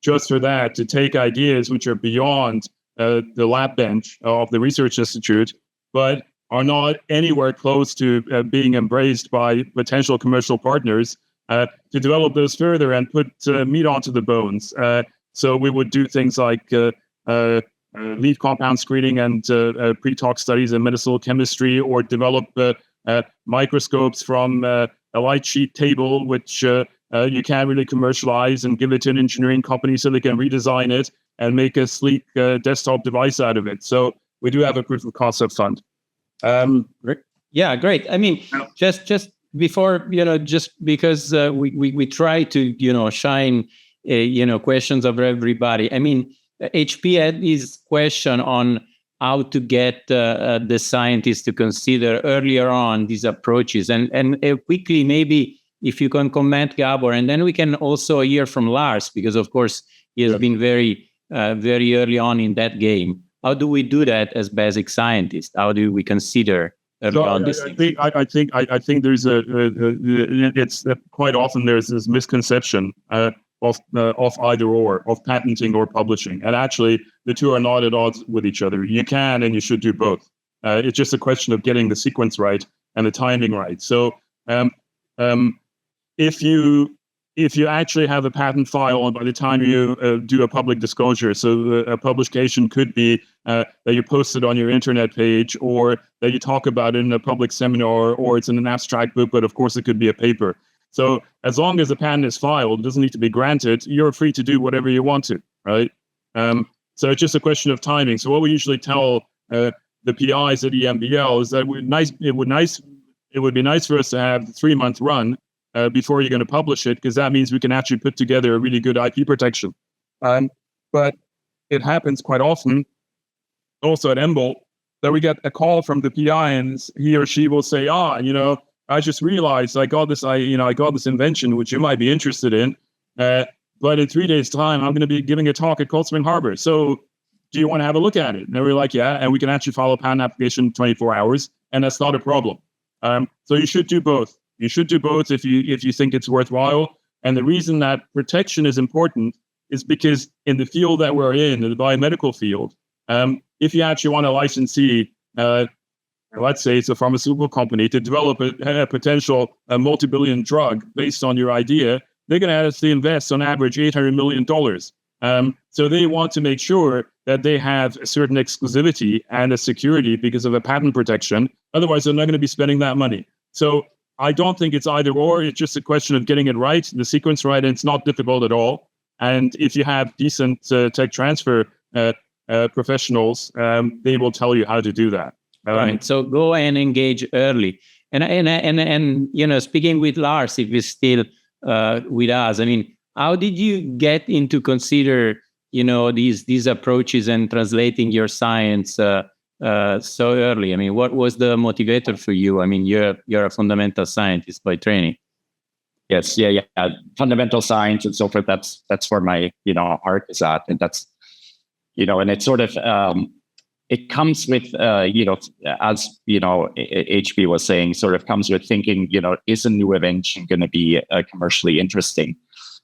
S2: Just for that, to take ideas which are beyond the lab bench of the research institute, but are not anywhere close to being embraced by potential commercial partners, to develop those further and put meat onto the bones. So we would do things like lead compound screening and pre-tox studies in medicinal chemistry, or develop microscopes from a light sheet table, which you can't really commercialize, and give it to an engineering company so they can redesign it and make a sleek desktop device out of it. So we do have a proof of concept fund.
S9: Great. Yeah, great. I mean, just before, just because we try to, shine, questions of everybody. I mean, HP had this question on how to get the scientists to consider earlier on these approaches. And quickly, maybe if you can comment, Gábor, and then we can also hear from Lars, because of course he has been very early on in that game. How do we do that as basic scientists? How do we consider early on this?
S2: I think there's it's quite often there's this misconception of either or, of patenting or publishing, and actually the two are not at odds with each other. You can and you should do both. It's just a question of getting the sequence right and the timing right. So if you actually have a patent file, and by the time you do a public disclosure, so a publication could be that you post it on your internet page, or that you talk about it in a public seminar, or it's in an abstract book, but of course it could be a paper. So as long as the patent is filed, it doesn't need to be granted, you're free to do whatever you want to, right? So it's just a question of timing. So what we usually tell the PIs at EMBL is that it would be nice for us to have the 3-month run before you're going to publish it, because that means we can actually put together a really good IP protection. But it happens quite often, also at EMBL, that we get a call from the PI, and he or she will say, I just realized I got this invention, which you might be interested in, but in 3 days' time, I'm going to be giving a talk at Cold Spring Harbor. So do you want to have a look at it? And we're like, yeah, and we can actually file a patent application in 24 hours, and that's not a problem. So you should do both. You should do both if you think it's worthwhile. And the reason that protection is important is because in the field that we're in the biomedical field, if you actually want a licensee, let's say it's a pharmaceutical company, to develop a potential multi-billion drug based on your idea, they're going to have to invest on average $800 million. So they want to make sure that they have a certain exclusivity and a security because of a patent protection. Otherwise, they're not going to be spending that money. So I don't think it's either or. It's just a question of getting it right, the sequence right, and it's not difficult at all. And if you have decent tech transfer professionals, they will tell you how to do that.
S9: Right. So go and engage early. And speaking with Lars, if he's still with us, I mean, how did you get into consider these approaches and translating your science so early? I mean, what was the motivator for you? I mean, you're a fundamental scientist by training.
S4: Yes, yeah. Fundamental science and so forth. That's where my heart is at, and that's and it's sort of it comes with as HP was saying, sort of comes with thinking, is a new invention going to be commercially interesting?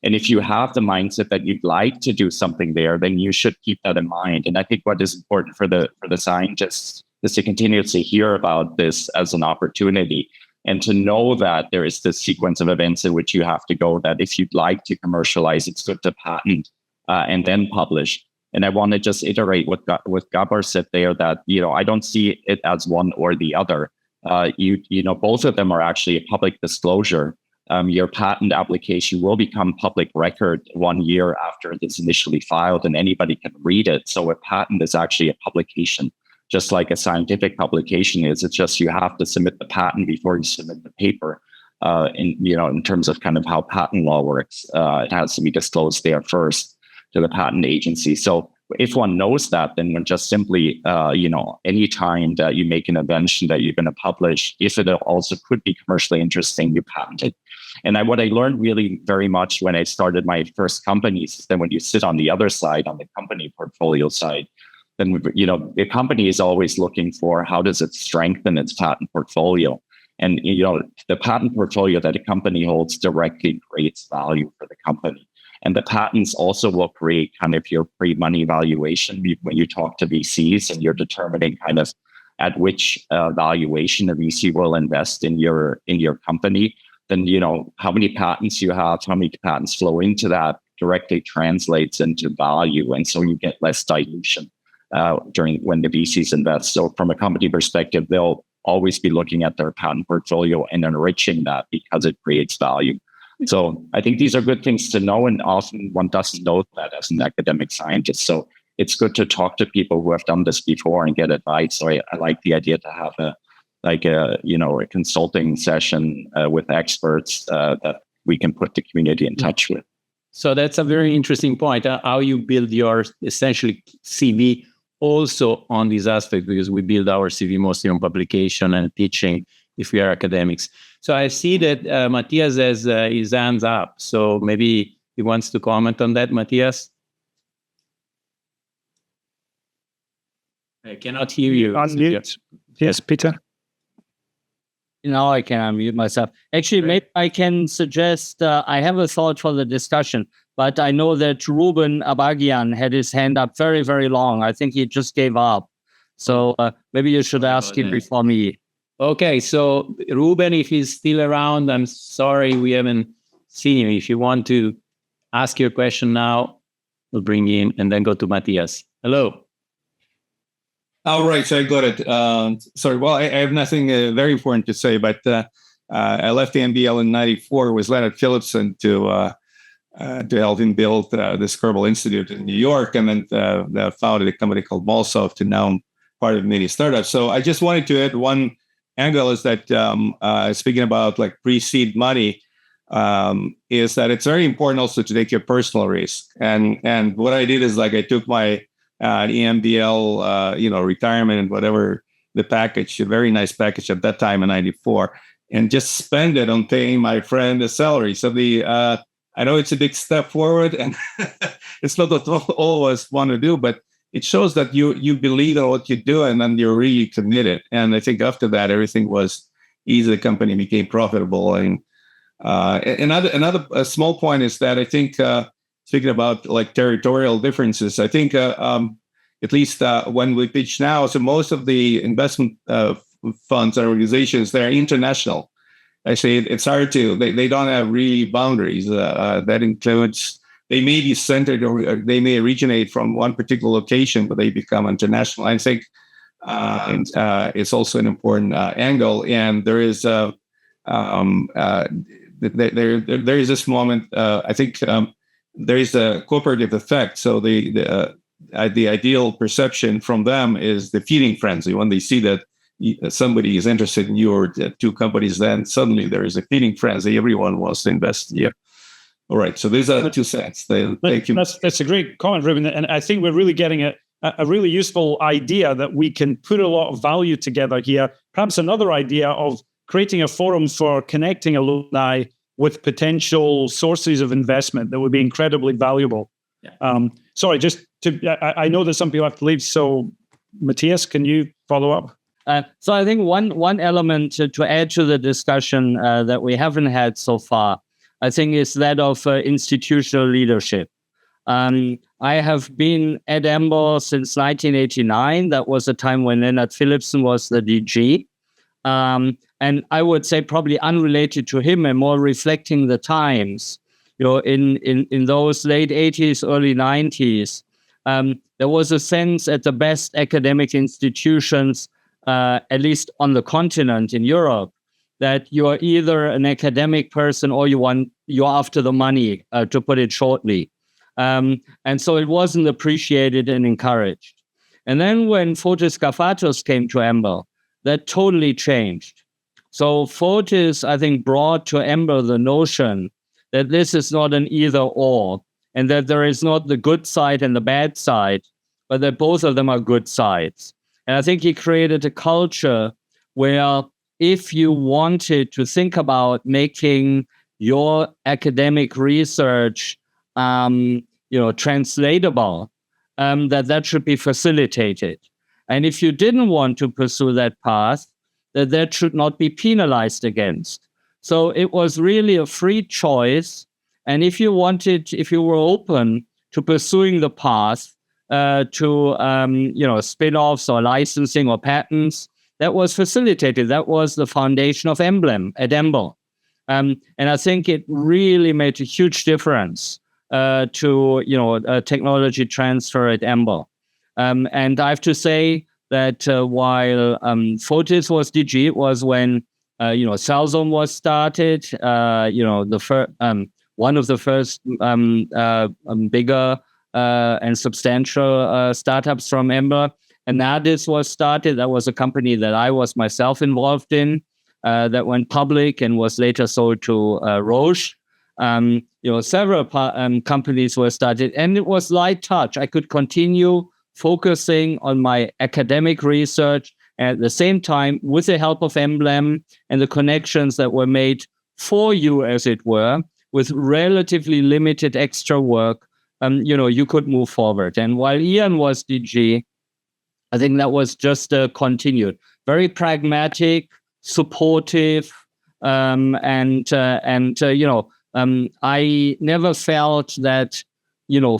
S4: And if you have the mindset that you'd like to do something there, then you should keep that in mind. And I think what is important for the scientists is to continuously hear about this as an opportunity, and to know that there is this sequence of events in which you have to go, that if you'd like to commercialize, it's good to patent and then publish. And I want to just iterate what Gábor said there, that, I don't see it as one or the other. Both of them are actually a public disclosure. Your patent application will become public record 1 year after it's initially filed, and anybody can read it. So a patent is actually a publication, just like a scientific publication is. It's just you have to submit the patent before you submit the paper. In terms of kind of how patent law works, it has to be disclosed there first to the patent agency. So if one knows that, then one just simply, any time that you make an invention that you're going to publish, if it also could be commercially interesting, you patent it. And what I learned really very much when I started my first companies is that when you sit on the other side, on the company portfolio side, then, the company is always looking for how does it strengthen its patent portfolio. And, the patent portfolio that a company holds directly creates value for the company. And the patents also will create kind of your pre-money valuation when you talk to VCs and you're determining kind of at which valuation a VC will invest in your company. Then, how many patents you have, how many patents flow into that directly translates into value. And so you get less dilution when the VCs invest. So from a company perspective, they'll always be looking at their patent portfolio and enriching that because it creates value. So I think these are good things to know, and often one doesn't know that as an academic scientist. So it's good to talk to people who have done this before and get advice. So I like the idea to have a consulting session with experts that we can put the community in touch with.
S9: So that's a very interesting point, how you build your essentially CV also on this aspect, because we build our CV mostly on publication and teaching if we are academics. So I see that Matthias has his hands up. So maybe he wants to comment on that, Matthias. I cannot hear you.
S1: Unmute. Yes, Peter.
S10: Now I can unmute myself. Actually, maybe I can suggest, I have a thought for the discussion, but I know that Ruben Abagian had his hand up very, very long. I think he just gave up. So maybe you should ask him before me.
S9: Okay, so Ruben, if he's still around, I'm sorry we haven't seen him. If you want to ask your question now, we'll bring you in and then go to Matthias. Hello.
S11: All right, so I got it. Sorry, well, I have nothing very important to say, but I left the EMBL in '94, was led at Philipson to help him build this Kerbal Institute in New York, and then founded a company called Malsoft, and now I'm part of many startups. So I just wanted to add one angle is that speaking about like pre-seed money, is that it's very important also to take your personal risk. And what I did is like I took my EMBL, retirement and whatever the package, a very nice package at that time in '94, and just spend it on paying my friend a salary. So I know it's a big step forward, and it's not what all of us want to do, but it shows that you believe in what you do, and then you're really committed. And I think after that, everything was easy. The company became profitable. And another small point is that I think, speaking about like territorial differences, I think at least when we pitch now, so most of the investment funds and organizations, they're international. I say it's hard to, they don't have really boundaries. That includes, they may be centered or they may originate from one particular location, but they become international. I think it's also an important angle. And there is there is this moment. I think there is a cooperative effect. So the ideal perception from them is the feeding frenzy. When they see that somebody is interested in you or two companies, then suddenly there is a feeding frenzy. Everyone wants to invest in you. All right. So these are 2 cents. Thank you.
S1: That's a great comment, Ruben. And I think we're really getting a really useful idea that we can put a lot of value together here. Perhaps another idea of creating a forum for connecting alumni with potential sources of investment that would be incredibly valuable. Yeah. Sorry, I know that some people have to leave. So Matthias, can you follow up?
S10: So I think one element to add to the discussion that we haven't had so far, I think, is that of institutional leadership. I have been at EMBL since 1989. That was a time when Lennart Philipson was the DG. And I would say probably unrelated to him and more reflecting the times. In those late 80s, early 90s, there was a sense at the best academic institutions, at least on the continent in Europe, that you're either an academic person or you're after the money, to put it shortly. And so it wasn't appreciated and encouraged. And then when Fotis Gafatos came to EMBL, that totally changed. So Fotis, I think, brought to EMBL the notion that this is not an either or, and that there is not the good side and the bad side, but that both of them are good sides. And I think he created a culture where if you wanted to think about making your academic research, translatable, that should be facilitated. And if you didn't want to pursue that path, that should not be penalized against. So it was really a free choice. And if you were open to pursuing the path to spin-offs or licensing or patents, that was facilitated. That was the foundation of Emblem at EMBL. And I think it really made a huge difference to technology transfer at EMBL. And I have to say that while Fotis was DG, it was when Cellzome was started. One of the first bigger and substantial startups from EMBL. And Nardis was started. That was a company that I was myself involved in, that went public and was later sold to Roche. Several companies were started, and it was light touch. I could continue focusing on my academic research, and at the same time, with the help of Emblem and the connections that were made for you, as it were, with relatively limited extra work, you could move forward. And while Ian was DG, I think that was just continued. Very pragmatic, supportive, I never felt that,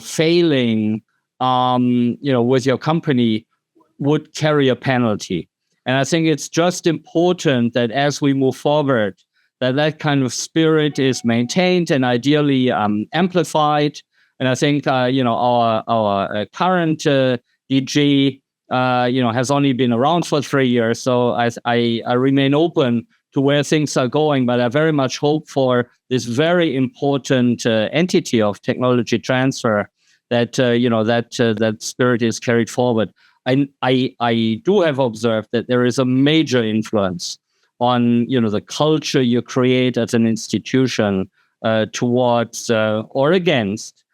S10: failing, with your company would carry a penalty. And I think it's just important that as we move forward, that kind of spirit is maintained and ideally amplified. And I think, our current DG, has only been around for 3 years. So I remain open to where things are going, but I very much hope for this very important entity of technology transfer that that spirit is carried forward. I do have observed that there is a major influence on the culture you create as an institution towards or against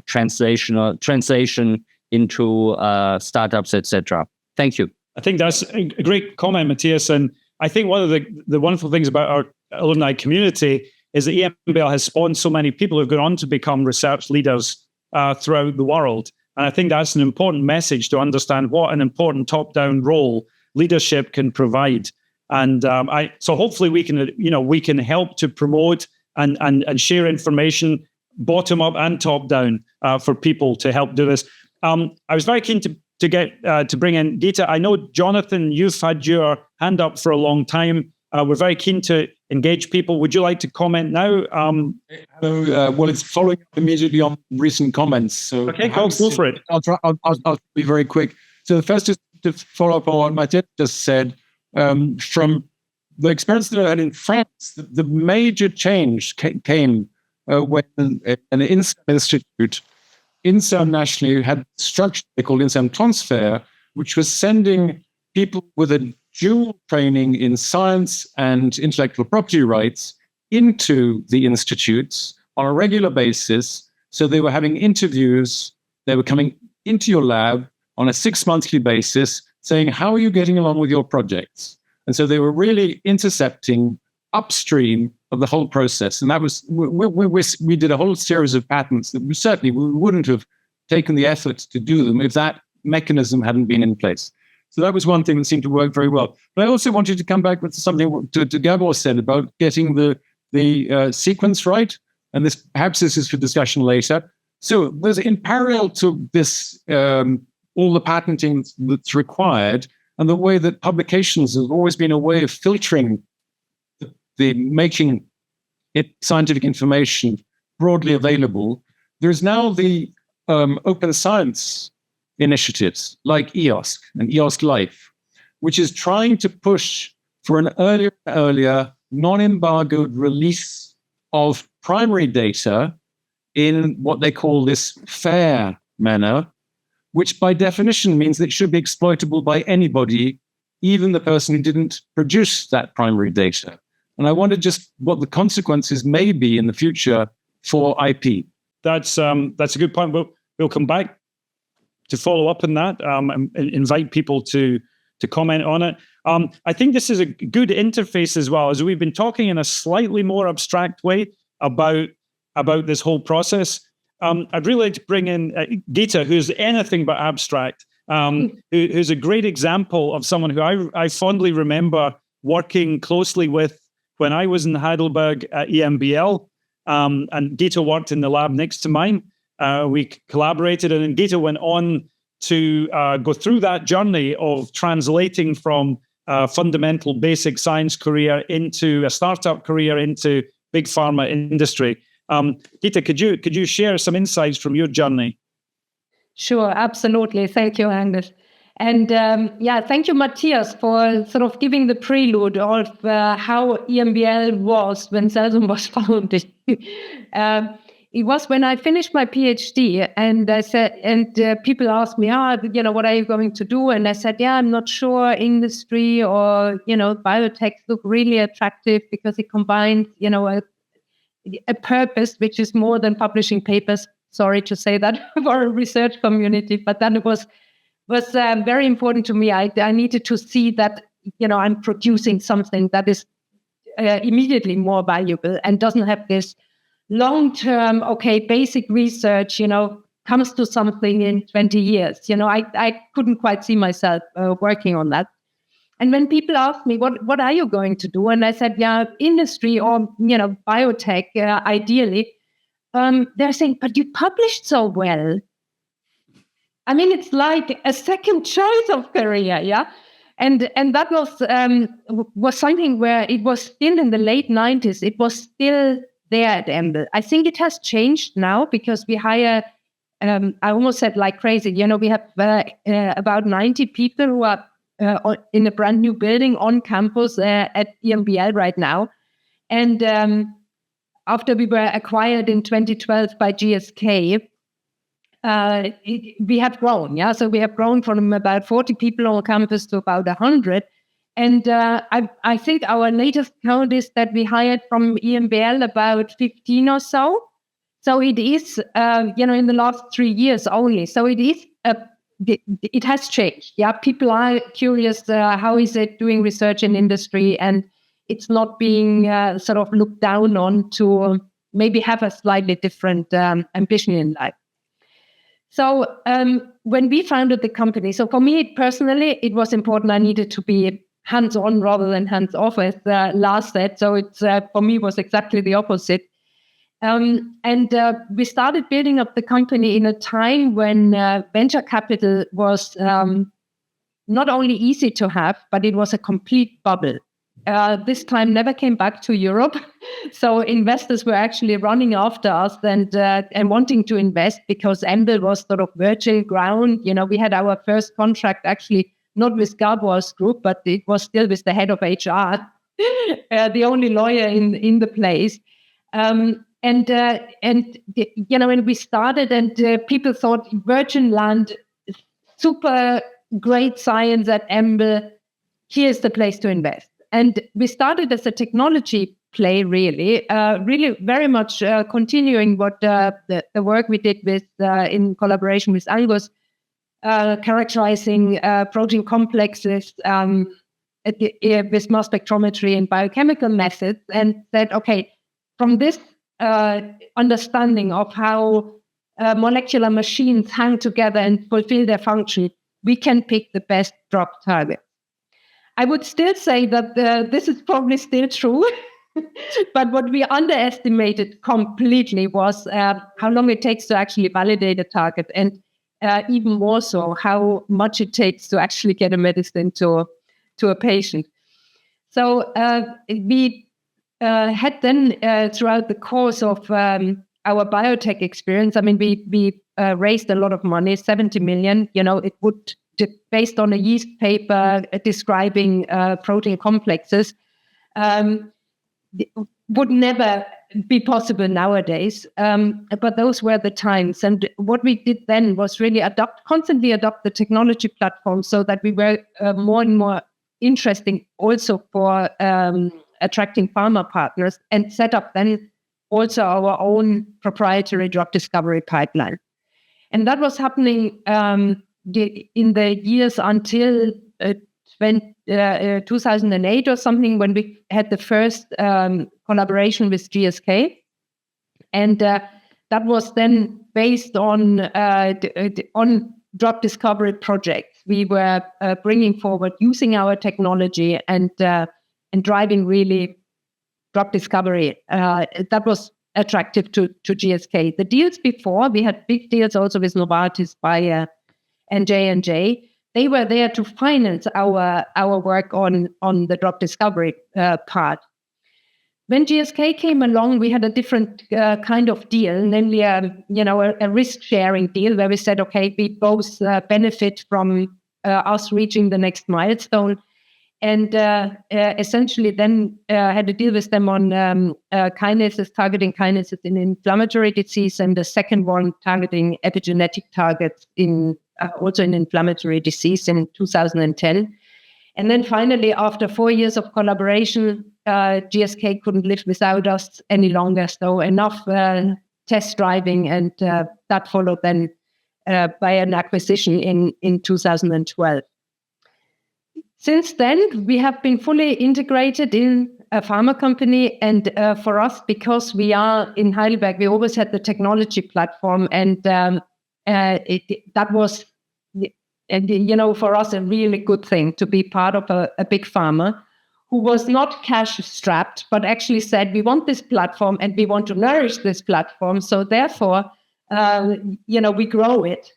S10: translation into startups, etc. Thank you.
S1: I think that's a great comment, Matthias. And I think one of the wonderful things about our alumni community is that EMBL has spawned so many people who've gone on to become research leaders throughout the world. And I think that's an important message to understand what an important top-down role leadership can provide. And so hopefully we can help to promote and share information bottom up and top down for people to help do this. I was very keen to get to bring in Gitte. I know, Jonathan, you've had your hand up for a long time. We're very keen to engage people. Would you like to comment now?
S12: Hello. Well, it's following up immediately on recent comments. So
S1: okay, go for it.
S12: I'll be very quick. So the first is to follow up on what Matthias just said. From the experience that I had in France, the major change came when an INSERM institute, INSERM nationally, had structure they called INSERM Transfer, which was sending people with a dual training in science and intellectual property rights into the institutes on a regular basis. So they were having interviews, they were coming into your lab on a 6-monthly basis, saying, how are you getting along with your projects? And so they were really intercepting upstream of the whole process. And that was, we did a whole series of patents that we wouldn't have taken the effort to do them if that mechanism hadn't been in place. So that was one thing that seemed to work very well. But I also wanted to come back with something to Gábor said about getting the sequence right. And perhaps this is for discussion later. So there's, in parallel to this, all the patenting that's required, and the way that publications have always been a way of filtering the making it scientific information broadly available. There's now the open science initiatives like EOSC and EOSC Life, which is trying to push for an earlier non-embargoed release of primary data in what they call this fair manner, which by definition means that it should be exploitable by anybody, even the person who didn't produce that primary data. And I wonder just what the consequences may be in the future for IP.
S1: That's a good point. We'll come back to follow up on that and invite people to comment on it. I think this is a good interface as well, as we've been talking in a slightly more abstract way about this whole process. I'd really like to bring in Gitte, who's anything but abstract, who's a great example of someone who I fondly remember working closely with when I was in Heidelberg at EMBL, and Gitte worked in the lab next to mine. We collaborated, and then Gitte went on to go through that journey of translating from a fundamental basic science career into a startup career into big pharma industry. Gitte, could you share some insights from your journey?
S3: Sure, absolutely. Thank you, Angus. And thank you, Matthias, for sort of giving the prelude of how EMBL was when Cellzome was founded. It was when I finished my PhD, and I said, people asked me, what are you going to do? And I said, I'm not sure. Industry or biotech look really attractive because it combines, a purpose which is more than publishing papers. Sorry to say that for a research community, but then it was very important to me. I needed to see that I'm producing something that is immediately more valuable and doesn't have this long-term, basic research, comes to something in 20 years. I couldn't quite see myself working on that. And when people ask me, what are you going to do? And I said, industry or, biotech, ideally. They're saying, but you published so well. I mean, it's like a second choice of career, yeah? And that was something where it was still in the late 90s. It was still there at EMBL. I think it has changed now because we hire, I almost said like crazy. We have about 90 people who are in a brand new building on campus at EMBL right now. And after we were acquired in 2012 by GSK, we have grown. Yeah, so we have grown from about 40 people on campus to about 100. And I think our latest count is that we hired from EMBL about 15 or so. So it is, in the last 3 years only. So it is, it has changed. Yeah, people are curious, how is it doing research in industry? And it's not being sort of looked down on to maybe have a slightly different ambition in life. So when we founded the company, so for me personally, it was important. I needed to be hands-on rather than hands-off, as Lars said. So it's for me was exactly the opposite. And we started building up the company in a time when venture capital was not only easy to have, but it was a complete bubble. This time never came back to Europe. So investors were actually running after us and wanting to invest because EMBL was sort of virgin ground. We had our first contract actually not with Gábor's group, but it was still with the head of HR, the only lawyer in the place. And when we started and people thought virgin land, super great science at EMBL, here's the place to invest. And we started as a technology play, really very much continuing what the work we did with in collaboration with Angus, characterizing protein complexes with mass spectrometry and biochemical methods, and said, okay, from this understanding of how molecular machines hang together and fulfill their function, we can pick the best drug target. I would still say that this is probably still true, but what we underestimated completely was how long it takes to actually validate a target, and even more so, how much it takes to actually get a medicine to a patient. So we had then, throughout the course of our biotech experience, I mean, we raised a lot of money, 70 million. It would, based on a yeast paper describing protein complexes, would never be possible nowadays. But those were the times. And what we did then was really constantly adopt the technology platform so that we were more and more interesting also for attracting pharma partners, and set up then also our own proprietary drug discovery pipeline. And that was happening in the years until 2008 or something, when we had the first collaboration with GSK. And that was then based on drug discovery projects we were bringing forward using our technology and driving really drug discovery. That was attractive to GSK. The deals before, we had big deals also with Novartis, Bayer, and J&J. They were there to finance our work on the drug discovery part. When GSK came along, we had a different kind of deal, namely a risk-sharing deal where we said, okay, we both benefit from us reaching the next milestone, and essentially then had a deal with them on targeting kinases in inflammatory disease, and the second one targeting epigenetic targets also in inflammatory disease in 2010. And then finally, after 4 years of collaboration, GSK couldn't live without us any longer. So enough test driving, and that followed then by an acquisition in 2012. Since then, we have been fully integrated in a pharma company. And for us, because we are in Heidelberg, we always had the technology platform. And that was, for us, a really good thing to be part of a big pharma who was not cash strapped, but actually said, we want this platform and we want to nourish this platform. So therefore, we grow it.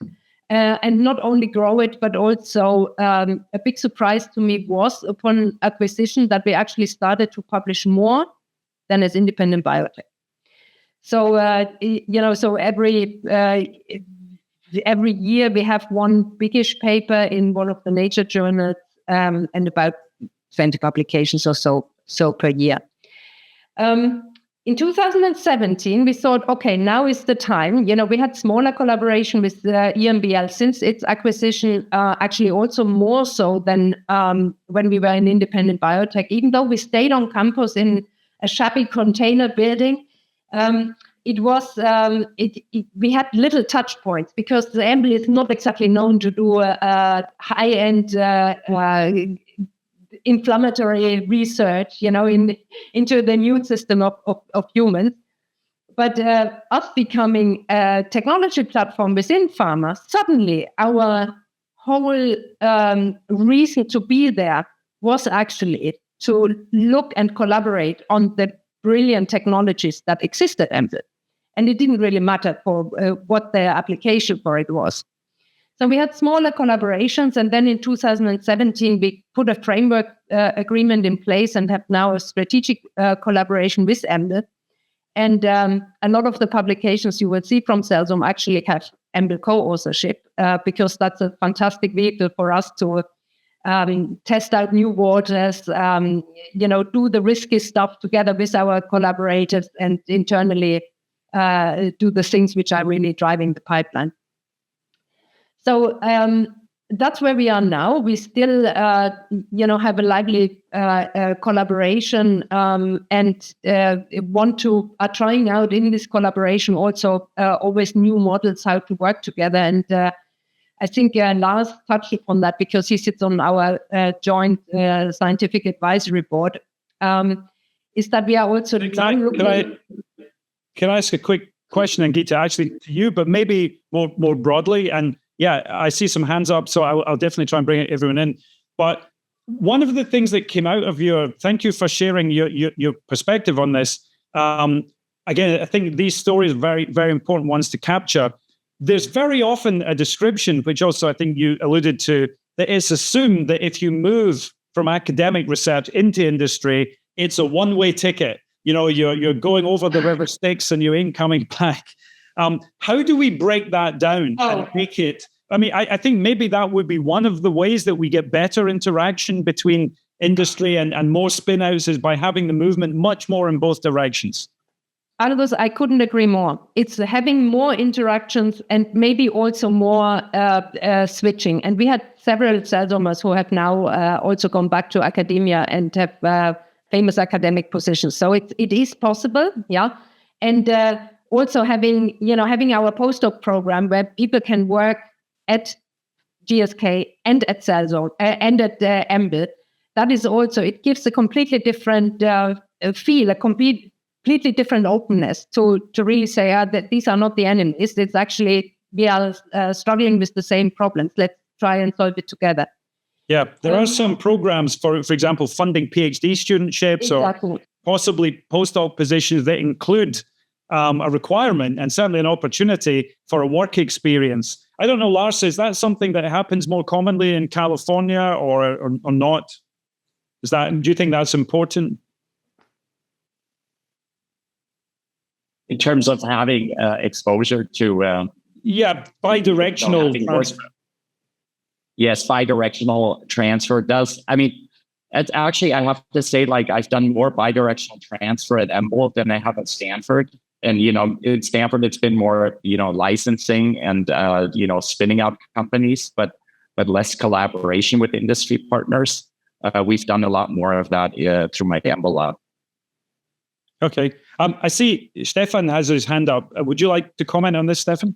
S3: And not only grow it, but also a big surprise to me was upon acquisition that we actually started to publish more than as independent biotech. So, so every year we have one biggish paper in one of the Nature journals, and about 20 publications or so per year. In 2017, we thought, okay, now is the time. We had smaller collaboration with EMBL since its acquisition, actually also more so than when we were an independent biotech. Even though we stayed on campus in a shabby container building, we had little touch points because the EMBL is not exactly known to do high-end inflammatory research, into the immune system of humans. But us becoming a technology platform within pharma, suddenly our whole reason to be there was actually to look and collaborate on the brilliant technologies that exist at EMBL. And it didn't really matter for what the application for it was. So we had smaller collaborations, and then in 2017, we put a framework agreement in place and have now a strategic collaboration with EMBL. And a lot of the publications you will see from Cellzome actually have EMBL co-authorship, because that's a fantastic vehicle for us to test out new waters, do the risky stuff together with our collaborators, and internally do the things which are really driving the pipeline. So that's where we are now. We still, have a lively collaboration, and are trying out in this collaboration also always new models how to work together. And I think Lars touched upon that because he sits on our joint scientific advisory board. Is that we are also
S1: Can I ask a quick question, and Gitte, actually to you, but maybe more broadly? And yeah, I see some hands up, so I'll definitely try and bring everyone in. But one of the things that came out of thank you for sharing your perspective on this. Again, I think these stories are very, very important ones to capture. There's very often a description, which also I think you alluded to, that it's assumed that if you move from academic research into industry, it's a one-way ticket. You're going over the river Styx and you ain't coming back. How do we break that down and make it? I mean, I think maybe that would be one of the ways that we get better interaction between industry and more spin-outs is by having the movement much more in both directions.
S3: Angus, I couldn't agree more. It's having more interactions and maybe also more switching. And we had several Cellzomers who have now also gone back to academia and have famous academic positions. So it is possible, yeah. And also having our postdoc program where people can work at GSK and at Cellzome and at EMBL. That is also, it gives a completely different feel, a completely different openness to really say that these are not the enemies. It's actually, we are struggling with the same problems. Let's try and solve it together.
S1: Yeah, there are some programs, for example, funding PhD studentships or possibly postdoc positions that include a requirement and certainly an opportunity for a work experience. I don't know, Lars, is that something that happens more commonly in California or not? Do you think that's important?
S4: In terms of having exposure to...
S1: bidirectional.
S4: Yes, bidirectional transfer does. I mean, actually, I have to say, like, I've done more bidirectional transfer at EMBL than I have at Stanford. And, in Stanford, it's been more, licensing and, spinning out companies, but less collaboration with industry partners. We've done a lot more of that through my EMBL lab.
S1: Okay. I see Stefan has his hand up. Would you like to comment on this, Stefan?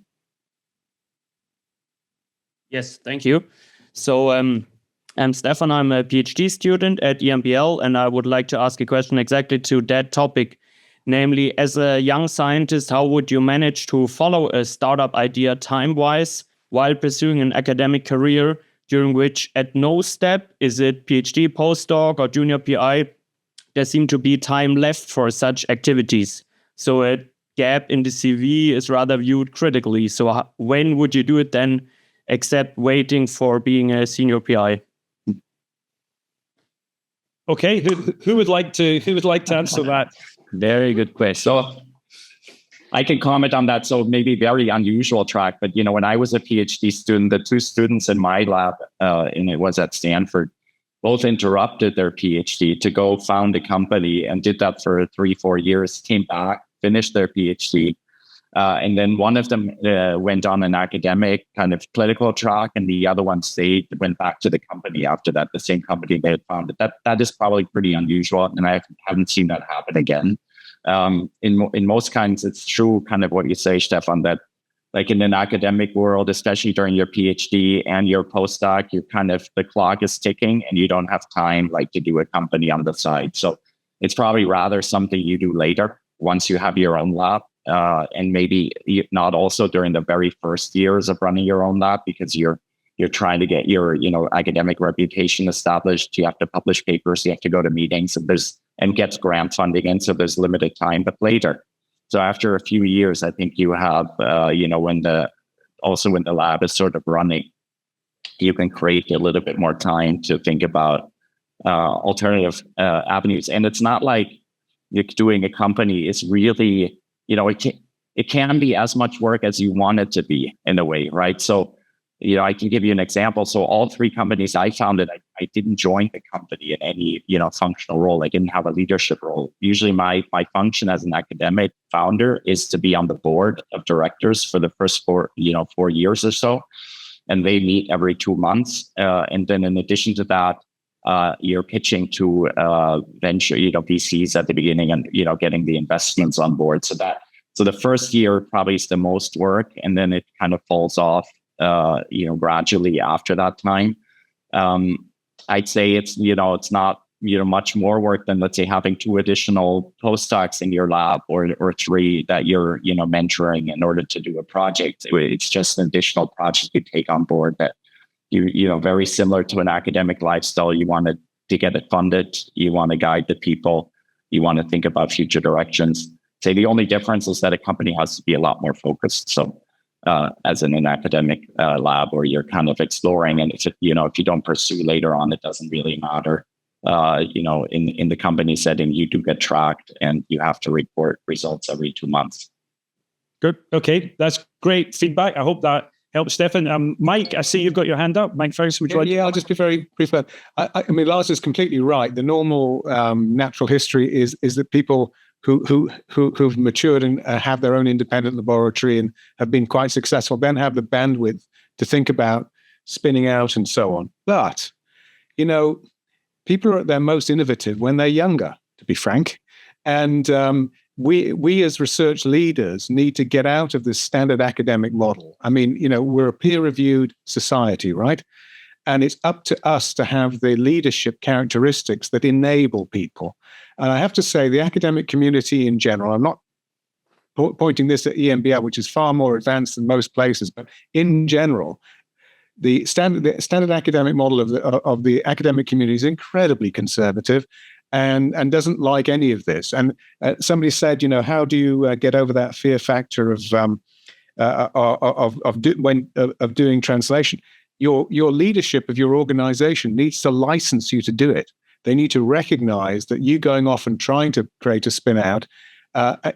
S10: Yes, thank you. So I'm Stefan. I'm a PhD student at EMBL, and I would like to ask a question exactly to that topic. Namely, as a young scientist, how would you manage to follow a startup idea time-wise while pursuing an academic career during which at no step, is it PhD, postdoc, or junior PI, there seem to be time left for such activities? So a gap in the CV is rather viewed critically. So when would you do it then, except waiting for being a senior PI?
S1: Okay, who would like to answer that?
S4: Very good question. So I can comment on that. So maybe very unusual track, but when I was a PhD student, the two students in my lab, and it was at Stanford, both interrupted their PhD to go found a company and did that for 3-4 years, came back, finished their PhD. And then one of them went on an academic kind of clinical track, and the other one went back to the company after that, the same company they had founded. That is probably pretty unusual, and I haven't seen that happen again. In most kinds, it's true, kind of what you say, Stefan, that like in an academic world, especially during your PhD and your postdoc, the clock is ticking, and you don't have time like to do a company on the side. So it's probably rather something you do later once you have your own lab. And maybe not also during the very first years of running your own lab, because you're trying to get your academic reputation established. You have to publish papers, you have to go to meetings, and get grant funding, and so there's limited time. But later, so after a few years, I think you have when the lab is sort of running, you can create a little bit more time to think about alternative avenues. And it's not like you're doing a company is really. It can be as much work as you want it to be in a way, right? So, I can give you an example. So all 3 companies I founded, I didn't join the company in any, functional role. I didn't have a leadership role. Usually my function as an academic founder is to be on the board of directors for the first 4 years or so. And they meet every 2 months. And then in addition to that, you're pitching to venture, VCs at the beginning, and getting the investments on board. So the first year probably is the most work, and then it kind of falls off, gradually after that time. I'd say it's not much more work than, let's say, having 2 additional postdocs in your lab, or 3 that you're mentoring in order to do a project. It's just an additional project you take on board that. Very similar to an academic lifestyle. You want to get it funded. You want to guide the people. You want to think about future directions. Say the only difference is that a company has to be a lot more focused. So, as in an academic lab, where you're kind of exploring, and if you don't pursue later on, it doesn't really matter. In the company setting, you do get tracked, and you have to report results every 2 months.
S1: Good. Okay, that's great feedback. I hope that helps, Stefan. Mike, I see you've got your hand up. Mike Ferguson, would you like?
S5: Yeah, I'll just be very brief. I mean, Lars is completely right. The normal natural history is that people who've matured and have their own independent laboratory and have been quite successful then have the bandwidth to think about spinning out and so on. But, people are at their most innovative when they're younger, to be frank. And we as research leaders need to get out of this standard academic model. I mean, we're a peer-reviewed society, right? And it's up to us to have the leadership characteristics that enable people. And I have to say, the academic community in general, I'm not pointing this at EMBL, which is far more advanced than most places, but in general, the standard academic model of the academic community is incredibly conservative and doesn't like any of this. And somebody said, how do you get over that fear factor of doing translation? Your leadership of your organization needs to license you to do it. They need to recognize that you going off and trying to create a spin out,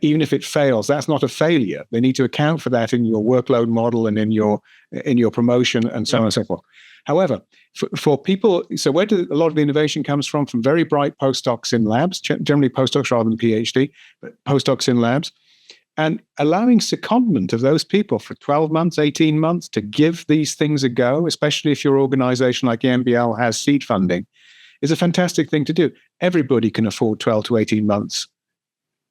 S5: even if it fails, that's not a failure. They need to account for that in your workload model and in your promotion and so on and so forth. However, for people, so where a lot of the innovation comes from very bright postdocs in labs, generally postdocs rather than PhD, but postdocs in labs, and allowing secondment of those people for 12 months, 18 months to give these things a go, especially if your organization like EMBL has seed funding, is a fantastic thing to do. Everybody can afford 12 to 18 months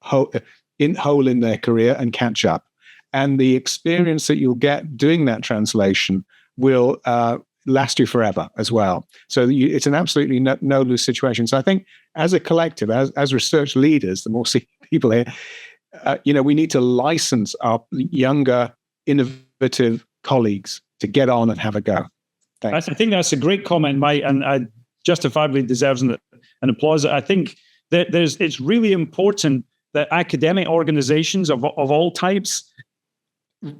S5: whole in their career and catch up. And the experience that you'll get doing that translation will last you forever as well. So it's an absolutely no-lose situation. So I think as a collective, as research leaders, the more people here, we need to license our younger, innovative colleagues to get on and have a go. Thanks.
S1: I think that's a great comment, Mike, and justifiably deserves an applause. I think that it's really important that academic organizations of all types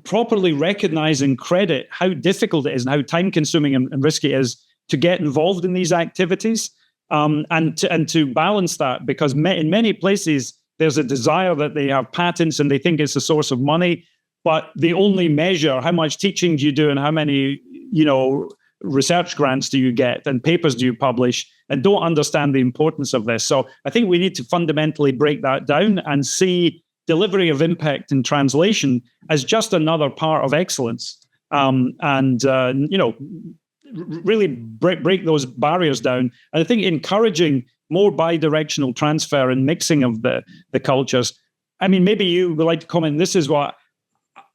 S1: properly recognize and credit how difficult it is and how time-consuming and risky it is to get involved in these activities, and to balance that, because in many places there's a desire that they have patents and they think it's a source of money, but they only measure how much teaching do you do and how many research grants do you get and papers do you publish, and don't understand the importance of this. So I think we need to fundamentally break that down and see delivery of impact in translation as just another part of excellence, really break those barriers down. And I think encouraging more bi-directional transfer and mixing of the cultures. I mean, maybe you would like to comment. This is what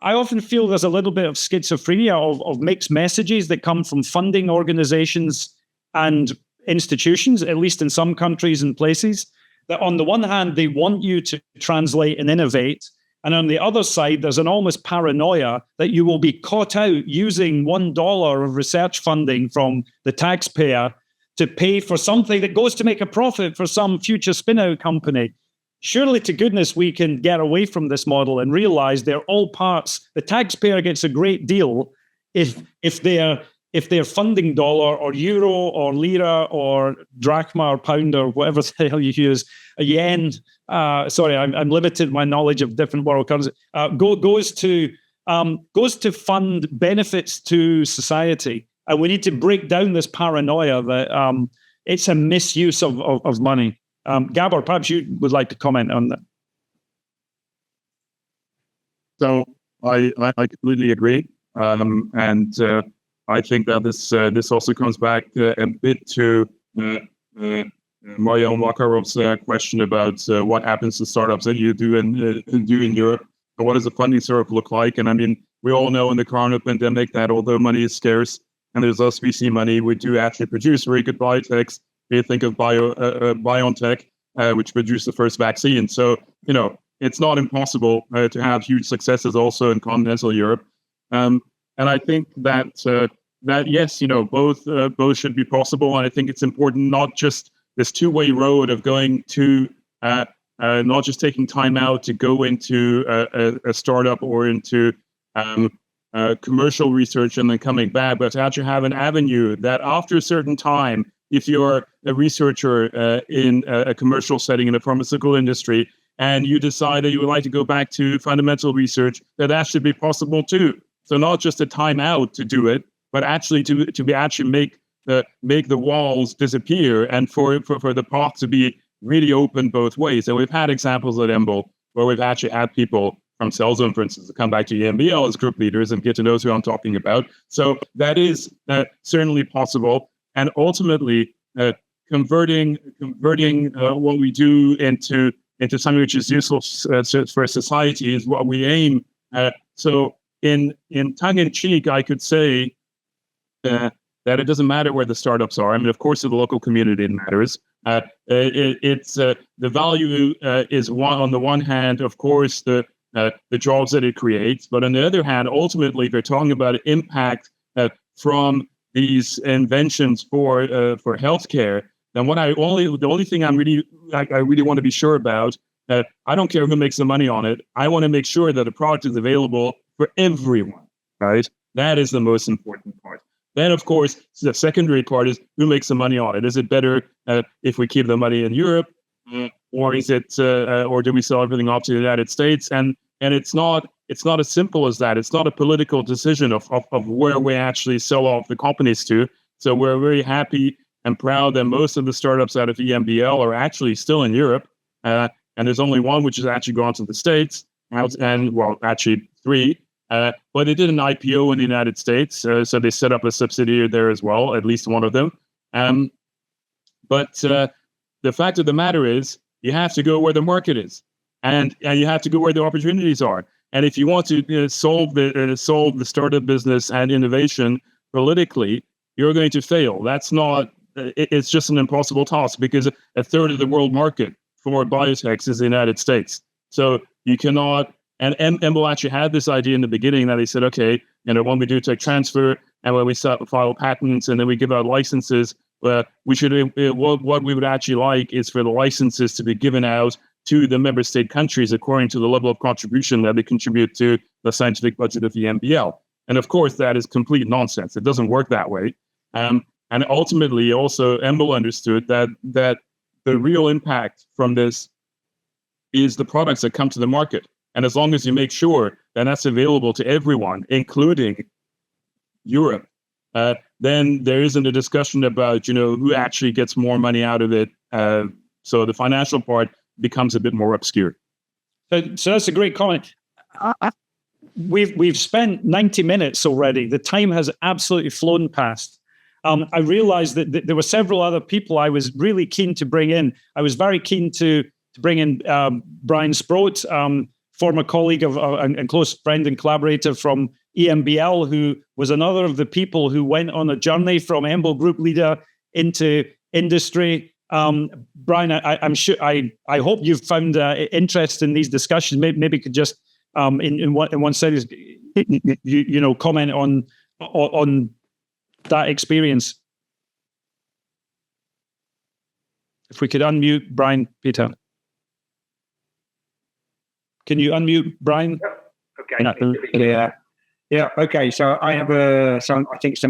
S1: I often feel there's a little bit of schizophrenia of mixed messages that come from funding organizations and institutions, at least in some countries and places, that on the one hand, they want you to translate and innovate. And on the other side, there's an almost paranoia that you will be caught out using $1 of research funding from the taxpayer to pay for something that goes to make a profit for some future spin-out company. Surely to goodness, we can get away from this model and realize they're all parts. The taxpayer gets a great deal if their funding dollar or euro or lira or drachma or pound or whatever the hell you use, a yen. Sorry, I'm limited in my knowledge of different world currencies. Goes to fund benefits to society, and we need to break down this paranoia that it's a misuse of money. Gábor, perhaps you would like to comment on that.
S2: So I completely agree, and I think that this also comes back a bit to Mario Makarov's question about what happens to startups that you do in Europe, and what does the funding circle look like? And I mean, we all know in the corona pandemic that although money is scarce and there's less VC money, we do actually produce very good biotechs. You think of BioNTech, which produced the first vaccine. So, it's not impossible to have huge successes also in continental Europe. And I think that yes, both should be possible. And I think it's important, not just this two-way road of going to, not just taking time out to go into a startup or into commercial research and then coming back, but to actually have an avenue that after a certain time, if you're a researcher in a commercial setting in the pharmaceutical industry, and you decide that you would like to go back to fundamental research, that should be possible too. So not just a time out to do it, but actually to make the walls disappear, and for the path to be really open both ways. And we've had examples at EMBL where we've actually had people from Cellzome, for instance, to come back to EMBL as group leaders and get to know who I'm talking about. So that is certainly possible. And ultimately, converting what we do into something which is useful for society is what we aim at. So in tongue-in-cheek, I could say that it doesn't matter where the startups are. I mean, of course, in the local community, it matters. It's the value is on the one hand, of course, the jobs that it creates, but on the other hand, ultimately, if you're talking about impact from these inventions for healthcare, then the only thing I really want to be sure about, I don't care who makes the money on it. I want to make sure that the product is available for everyone, right? That is the most important part. Then, of course, the secondary part is who makes the money on it. Is it better if we keep the money in Europe, or is it, or do we sell everything off to the United States? And it's not as simple as that. It's not a political decision of where we actually sell off the companies to. So we're very happy and proud that most of the startups out of EMBL are actually still in Europe, and there's only one which has actually gone to the States, and well, actually three. But they did an IPO in the United States, so they set up a subsidiary there as well, at least one of them. But the fact of the matter is, you have to go where the market is, and you have to go where the opportunities are. And if you want to solve the startup business and innovation politically, you're going to fail. That's not. It's just an impossible task, because a third of the world market for biotechs is the United States. So you cannot. And EMBL actually had this idea in the beginning that they said, okay, when we do tech transfer and when we file patents and then we give out licenses, we should what we would actually like is for the licenses to be given out to the member state countries according to the level of contribution that they contribute to the scientific budget of the EMBL. And of course, that is complete nonsense. It doesn't work that way. And ultimately, also, EMBL understood that the real impact from this is the products that come to the market. And as long as you make sure that that's available to everyone, including Europe, then there isn't a discussion about, who actually gets more money out of it. So the financial part becomes a bit more obscure.
S1: So that's a great comment. We've spent 90 minutes already. The time has absolutely flown past. I realized that there were several other people I was really keen to bring in. I was very keen to bring in Brian Sproat, former colleague and close friend and collaborator from EMBL, who was another of the people who went on a journey from EMBL group leader into industry. Brian, I'm sure. I hope you've found interest in these discussions. Maybe could just in one sentence, comment on that experience. If we could unmute Brian, Peter. Can you unmute Brian?
S13: Okay. Yeah. Okay. So I have some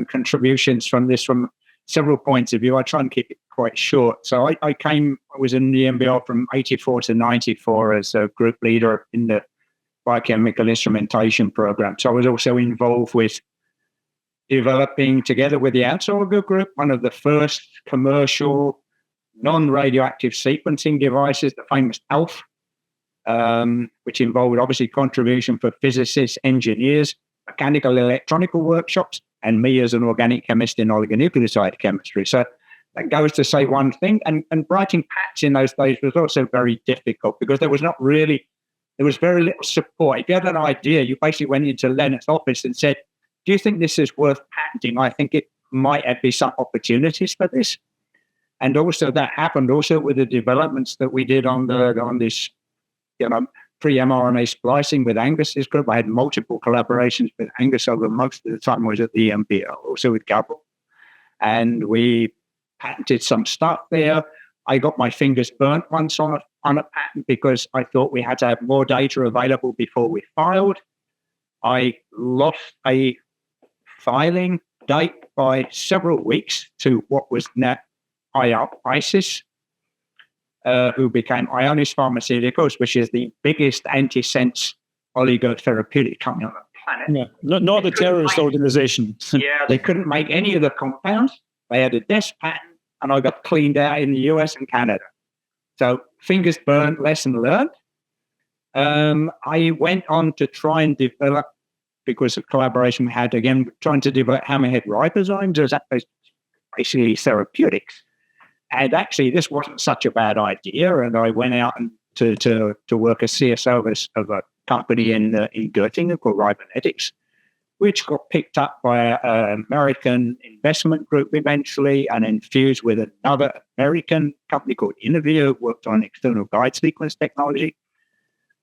S13: contributions from several points of view. I try and keep it quite short. So I was in the EMBL from 84 to 94 as a group leader in the biochemical instrumentation program. So I was also involved with developing, together with the Alzheimer's group, one of the first commercial non-radioactive sequencing devices, the famous ALF, which involved obviously contribution for physicists, engineers, mechanical, electronical workshops, and me as an organic chemist in oligonucleotide chemistry. So that goes to say one thing. And writing patents in those days was also very difficult because there was very little support. If you had an idea, you basically went into Leonard's office and said, do you think this is worth patenting? I think it might be some opportunities for this. And also that happened also with the developments that we did on this, pre-mRNA splicing with Angus's group. I had multiple collaborations with Angus over most of the time I was at the EMBL, also with Gábor. And we patented some stuff there. I got my fingers burnt once on a patent because I thought we had to have more data available before we filed. I lost a filing date by several weeks to what was now ISIS. who became Ionis Pharmaceuticals, which is the biggest antisense oligotherapeutic company on the planet.
S1: Yeah. Not the terrorist organization.
S13: Yeah, they couldn't make any of the compounds. They had a desk patent, and I got cleaned out in the US and Canada. So fingers burned, lesson learned. I went on to try and develop, because of collaboration we had, again, trying to develop hammerhead ribozymes as basically therapeutics. And actually, this wasn't such a bad idea. And I went out and to work as CSO of a company in Göttingen called Ribonetics, which got picked up by an American investment group eventually, and infused with another American company called Innovia, worked on external guide sequence technology.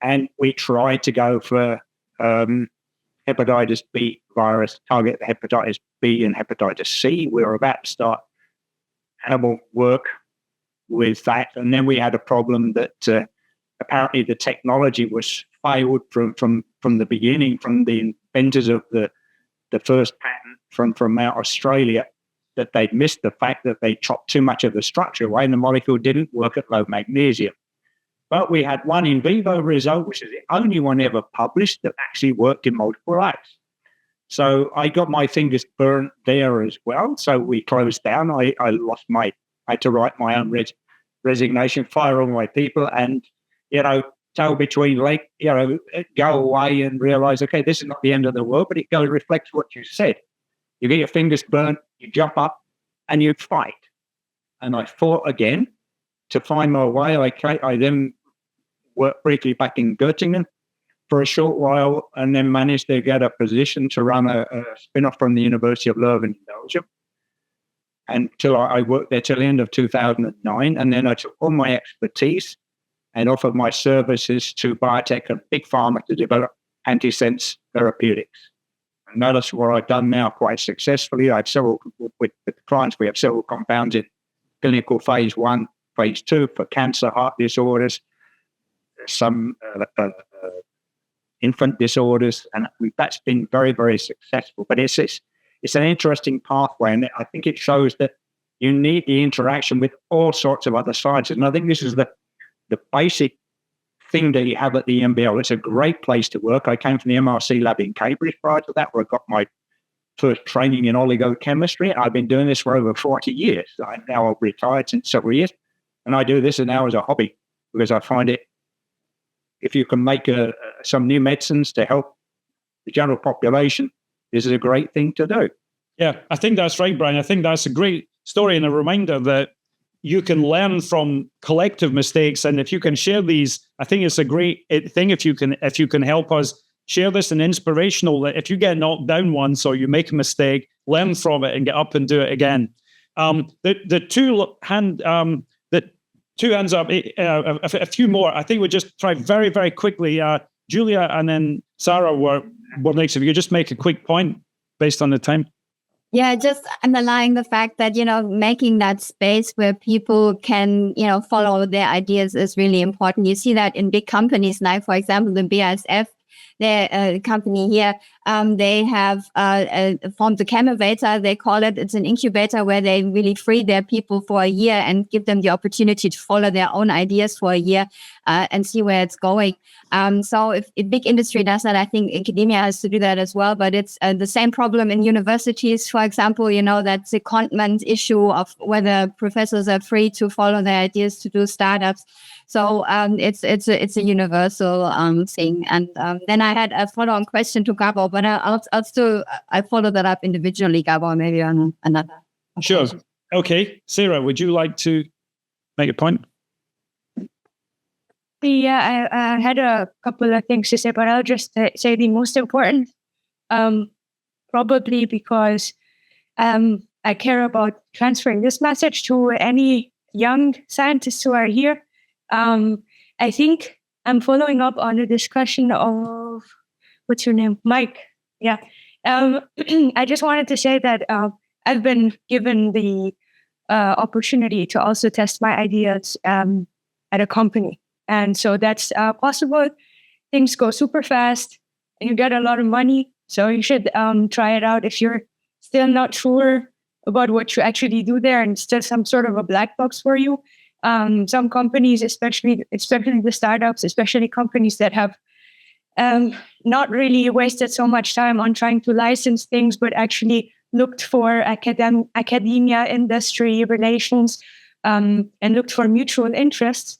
S13: And we tried to go for hepatitis B virus, target hepatitis B and hepatitis C. We were about to start animal work with that. And then we had a problem that apparently the technology was failed from the beginning, from the inventors of the first patent from out Australia, that they'd missed the fact that they chopped too much of the structure away and the molecule didn't work at low magnesium. But we had one in vivo result, which is the only one ever published that actually worked in multiple eyes. So I got my fingers burnt there as well. So we closed down. I had to write my own resignation, fire all my people, and, tell between go away and realize, okay, this is not the end of the world, but it goes reflects what you said. You get your fingers burnt, you jump up, and you fight. And I fought again to find my way. I then worked briefly back in Göttingen for a short while, and then managed to get a position to run a spin-off from the University of Leuven in Belgium. Until I worked there till the end of 2009. And then I took all my expertise and offered my services to biotech and big pharma to develop antisense therapeutics. And that's what I've done now quite successfully. I have several, with clients, we have several compounds in clinical phase 1, phase 2 for cancer, heart disorders, some infant disorders, and that's been very, very successful. But it's an interesting pathway, and I think it shows that you need the interaction with all sorts of other sciences. And I think this is the basic thing that you have at the EMBL. It's a great place to work. I came from the MRC lab in Cambridge prior to that, where I got my first training in oligochemistry. I've been doing this for over 40 years. I'm now retired since several years, and I do this now as a hobby because I find it, if you can make some new medicines to help the general population, this is a great thing to do.
S1: Yeah, I think that's right, Brian. I think that's a great story and a reminder that you can learn from collective mistakes. And if you can share these, I think it's a great thing if you can help us share this and inspirational, that if you get knocked down once or you make a mistake, learn from it and get up and do it again. The two hands up, a few more. I think we'll just try very, very quickly. Julia and then Sarah were next. If you could just make a quick point based on the time.
S14: Yeah, just underlying the fact that, making that space where people can, follow their ideas is really important. You see that in big companies, like, for example, the BASF, their company here, they have formed a Chemovator, they call it. It's an incubator where they really free their people for a year and give them the opportunity to follow their own ideas for a year and see where it's going. So if big industry does that, I think academia has to do that as well. But it's the same problem in universities, for example, that secondment issue of whether professors are free to follow their ideas to do startups. So it's a universal thing. And then I had a follow-on question to Gábor, but I follow that up individually, Gábor, maybe on another.
S1: Sure. Okay. Sarah, would you like to make a point?
S15: Yeah, I had a couple of things to say, but I'll just say the most important, probably because I care about transferring this message to any young scientists who are here. I think I'm following up on the discussion of, what's your name? Mike. Yeah. I just wanted to say that I've been given the opportunity to also test my ideas at a company. And so that's possible. Things go super fast and you get a lot of money. So you should try it out if you're still not sure about what you actually do there and still some sort of a black box for you. some companies, especially the startups, especially companies that have not really wasted so much time on trying to license things, but actually looked for academia, industry relations, and looked for mutual interests,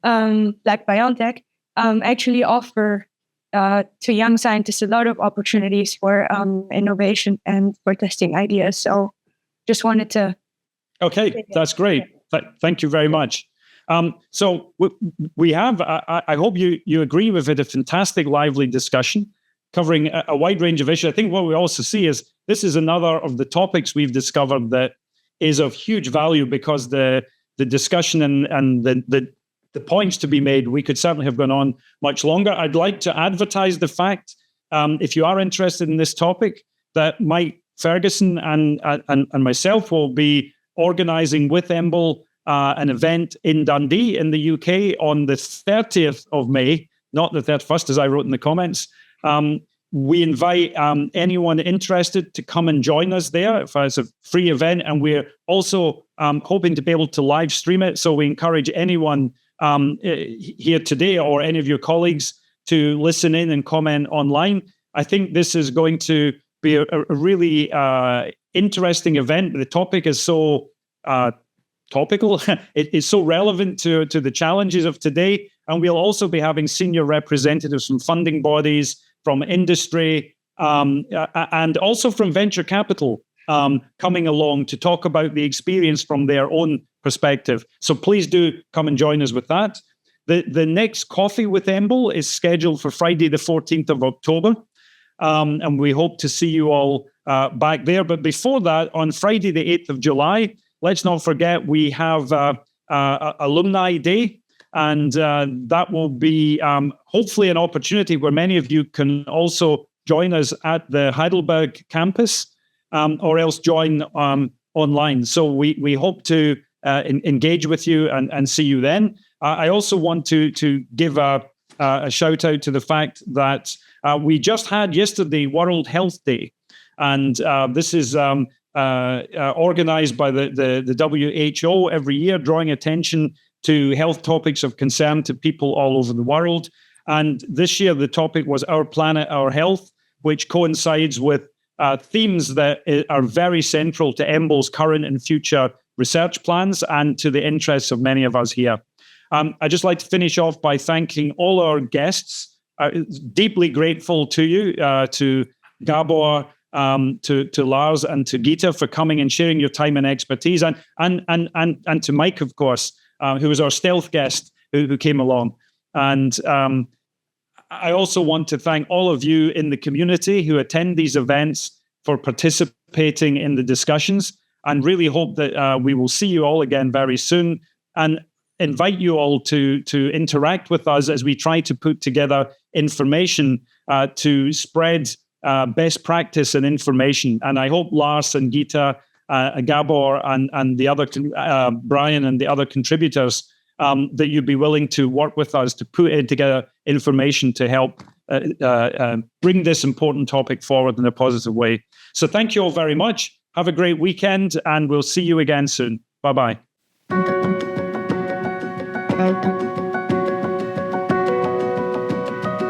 S15: like BioNTech, actually offer to young scientists a lot of opportunities for innovation and for testing ideas. So just wanted to...
S1: Okay, that's great. Thank you very much. So we have, I hope you agree with it, a fantastic, lively discussion covering a wide range of issues. I think what we also see is this is another of the topics we've discovered that is of huge value, because the discussion and the points to be made, we could certainly have gone on much longer. I'd like to advertise the fact, if you are interested in this topic, that Mike Ferguson and myself will be organising with EMBL an event in Dundee in the UK on the 30th of May, not the 31st, as I wrote in the comments. We invite anyone interested to come and join us there. It's a free event, and we're also hoping to be able to live stream it. So we encourage anyone here today or any of your colleagues to listen in and comment online. I think this is going to be a really interesting event. The topic is so topical. It is so relevant to the challenges of today. And we'll also be having senior representatives from funding bodies, from industry, and also from venture capital coming along to talk about the experience from their own perspective. So please do come and join us with that. The next Coffee with EMBL is scheduled for Friday, the 14th of October. And we hope to see you all back there. But before that, on Friday, the 8th of July, let's not forget we have Alumni Day. And that will be hopefully an opportunity where many of you can also join us at the Heidelberg campus, or else join online. So we hope to engage with you and see you then. I also want to give a shout out to the fact that we just had yesterday World Health Day. And this is organized by the WHO every year, drawing attention to health topics of concern to people all over the world. And this year, the topic was Our Planet, Our Health, which coincides with themes that are very central to EMBL's current and future research plans and to the interests of many of us here. I'd just like to finish off by thanking all our guests. Deeply grateful to you, to Gábor, to Lars, and to Gitte for coming and sharing your time and expertise, and to Mike, of course, who was our stealth guest who came along. And I also want to thank all of you in the community who attend these events for participating in the discussions, and really hope that we will see you all again very soon, and invite you all to interact with us as we try to put together information to spread best practice and information. And I hope Lars and Gitte, Gábor, and the other Brian and the other contributors, that you'd be willing to work with us to put together information to help bring this important topic forward in a positive way. So thank you all very much. Have a great weekend, and we'll see you again soon. Bye-bye.